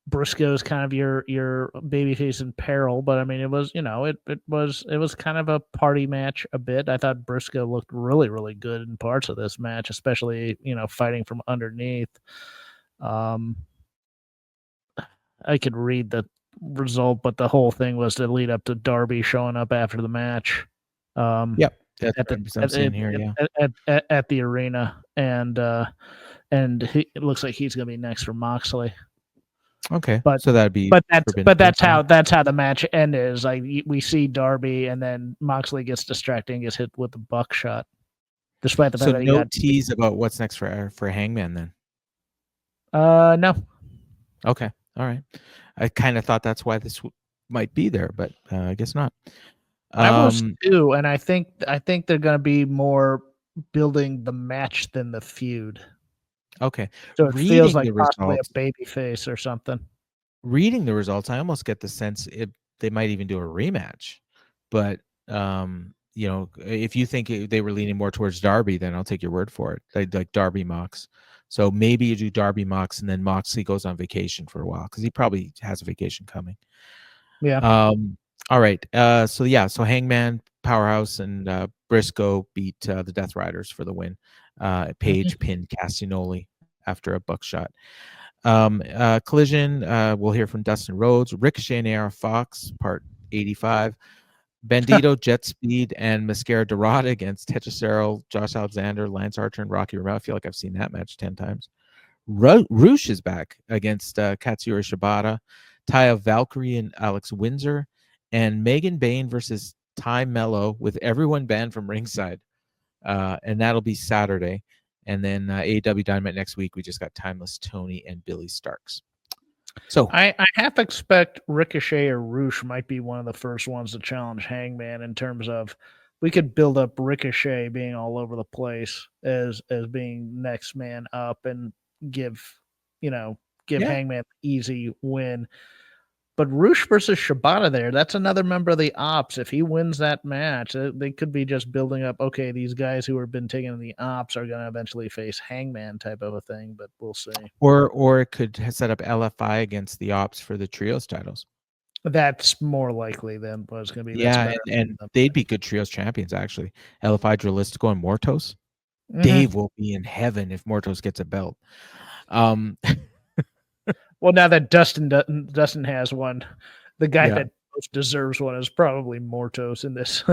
Briscoe's kind of your babyface in peril, but I mean, it was, you know, it was kind of a party match a bit. I thought Briscoe looked really, really good in parts of this match, especially, you know, fighting from underneath. I could read the result, but the whole thing was to lead up to Darby showing up after the match. Yep, that's at the arena, and it looks like he's going to be next for Moxley. Okay, but so that'd be, that's how the match end is. Like we see Darby, and then Moxley gets distracted and gets hit with the buckshot. Despite the fact that no tease about what's next for Hangman then. No. Okay, all right. I kind of thought that's why this might be there, but I guess not. I was too, and I think they're going to be more building the match than the feud. Okay. So it feels like possibly a baby face or something. Reading the results, I almost get the sense they might even do a rematch. But you know, if you think they were leaning more towards Darby, then I'll take your word for it. Like Darby Mox. So maybe you do Darby Mox, and then Moxley goes on vacation for a while because he probably has a vacation coming. Yeah. All right. So Hangman, Powerhouse, and Briscoe beat the Death Riders for the win. Page pinned Castagnoli after a buckshot. Collision. We'll hear from Dustin Rhodes, Ricochet and AR Fox, part 85. Bandito, Jet Speed, and Mascara Dorada against Hechicero, Josh Alexander, Lance Archer, and Rocky Romero. I feel like I've seen that match 10 times. Roosh is back against Katsuyori Shibata, Taya Valkyrie and Alex Windsor, and Megan Bain versus Ty Mello with everyone banned from ringside. And that'll be Saturday. And then AEW Dynamite next week, we just got Timeless Toni and Billy Starks. So I half expect Ricochet or Roosh might be one of the first ones to challenge Hangman in terms of we could build up Ricochet being all over the place as being next man up and give Hangman an easy win. But Roosh versus Shibata there, that's another member of the Ops. If he wins that match, they could be just building up, okay, these guys who have been taken in the Ops are going to eventually face Hangman type of a thing, but we'll see. Or it could set up LFI against the Ops for the Trios titles. That's more likely than what's going to be. Yeah, and they'd be good Trios champions, actually. LFI, Dralistico, and Mortos. Mm-hmm. Dave will be in heaven if Mortos gets a belt. Well, now that Dustin has one, the guy that most deserves one is probably Mortos in this.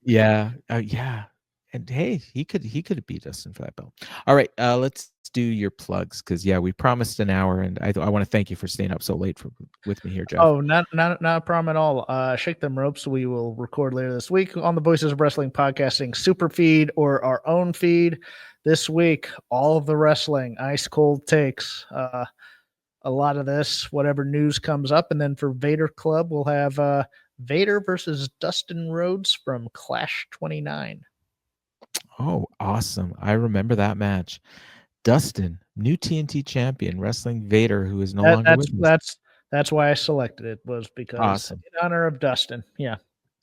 Yeah. And hey, he could beat Dustin for that belt. All right, let's do your plugs because we promised an hour, and I want to thank you for staying up so late with me here, Jeff. Oh, not a problem at all. Shake them ropes. We will record later this week on the Voices of Wrestling podcasting super feed or our own feed. This week, all of the wrestling, ice cold takes. A lot of this, whatever news comes up. And then for Vader Club, we'll have Vader versus Dustin Rhodes from Clash 29. Oh, awesome. I remember that match. Dustin, new TNT champion, wrestling Vader, who is no longer with us. That's why I selected it, was because in honor of Dustin. Yeah.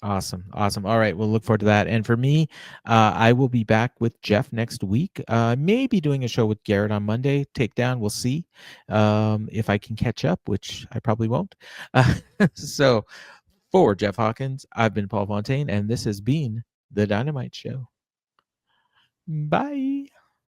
Awesome. All right, we'll look forward to that. And for me, I will be back with Jeff next week. Maybe doing a show with Garrett on Monday. Takedown, we'll see if I can catch up, which I probably won't. So for Jeff Hawkins, I've been Paul Fontaine, and this has been The Dynamite Show. Bye.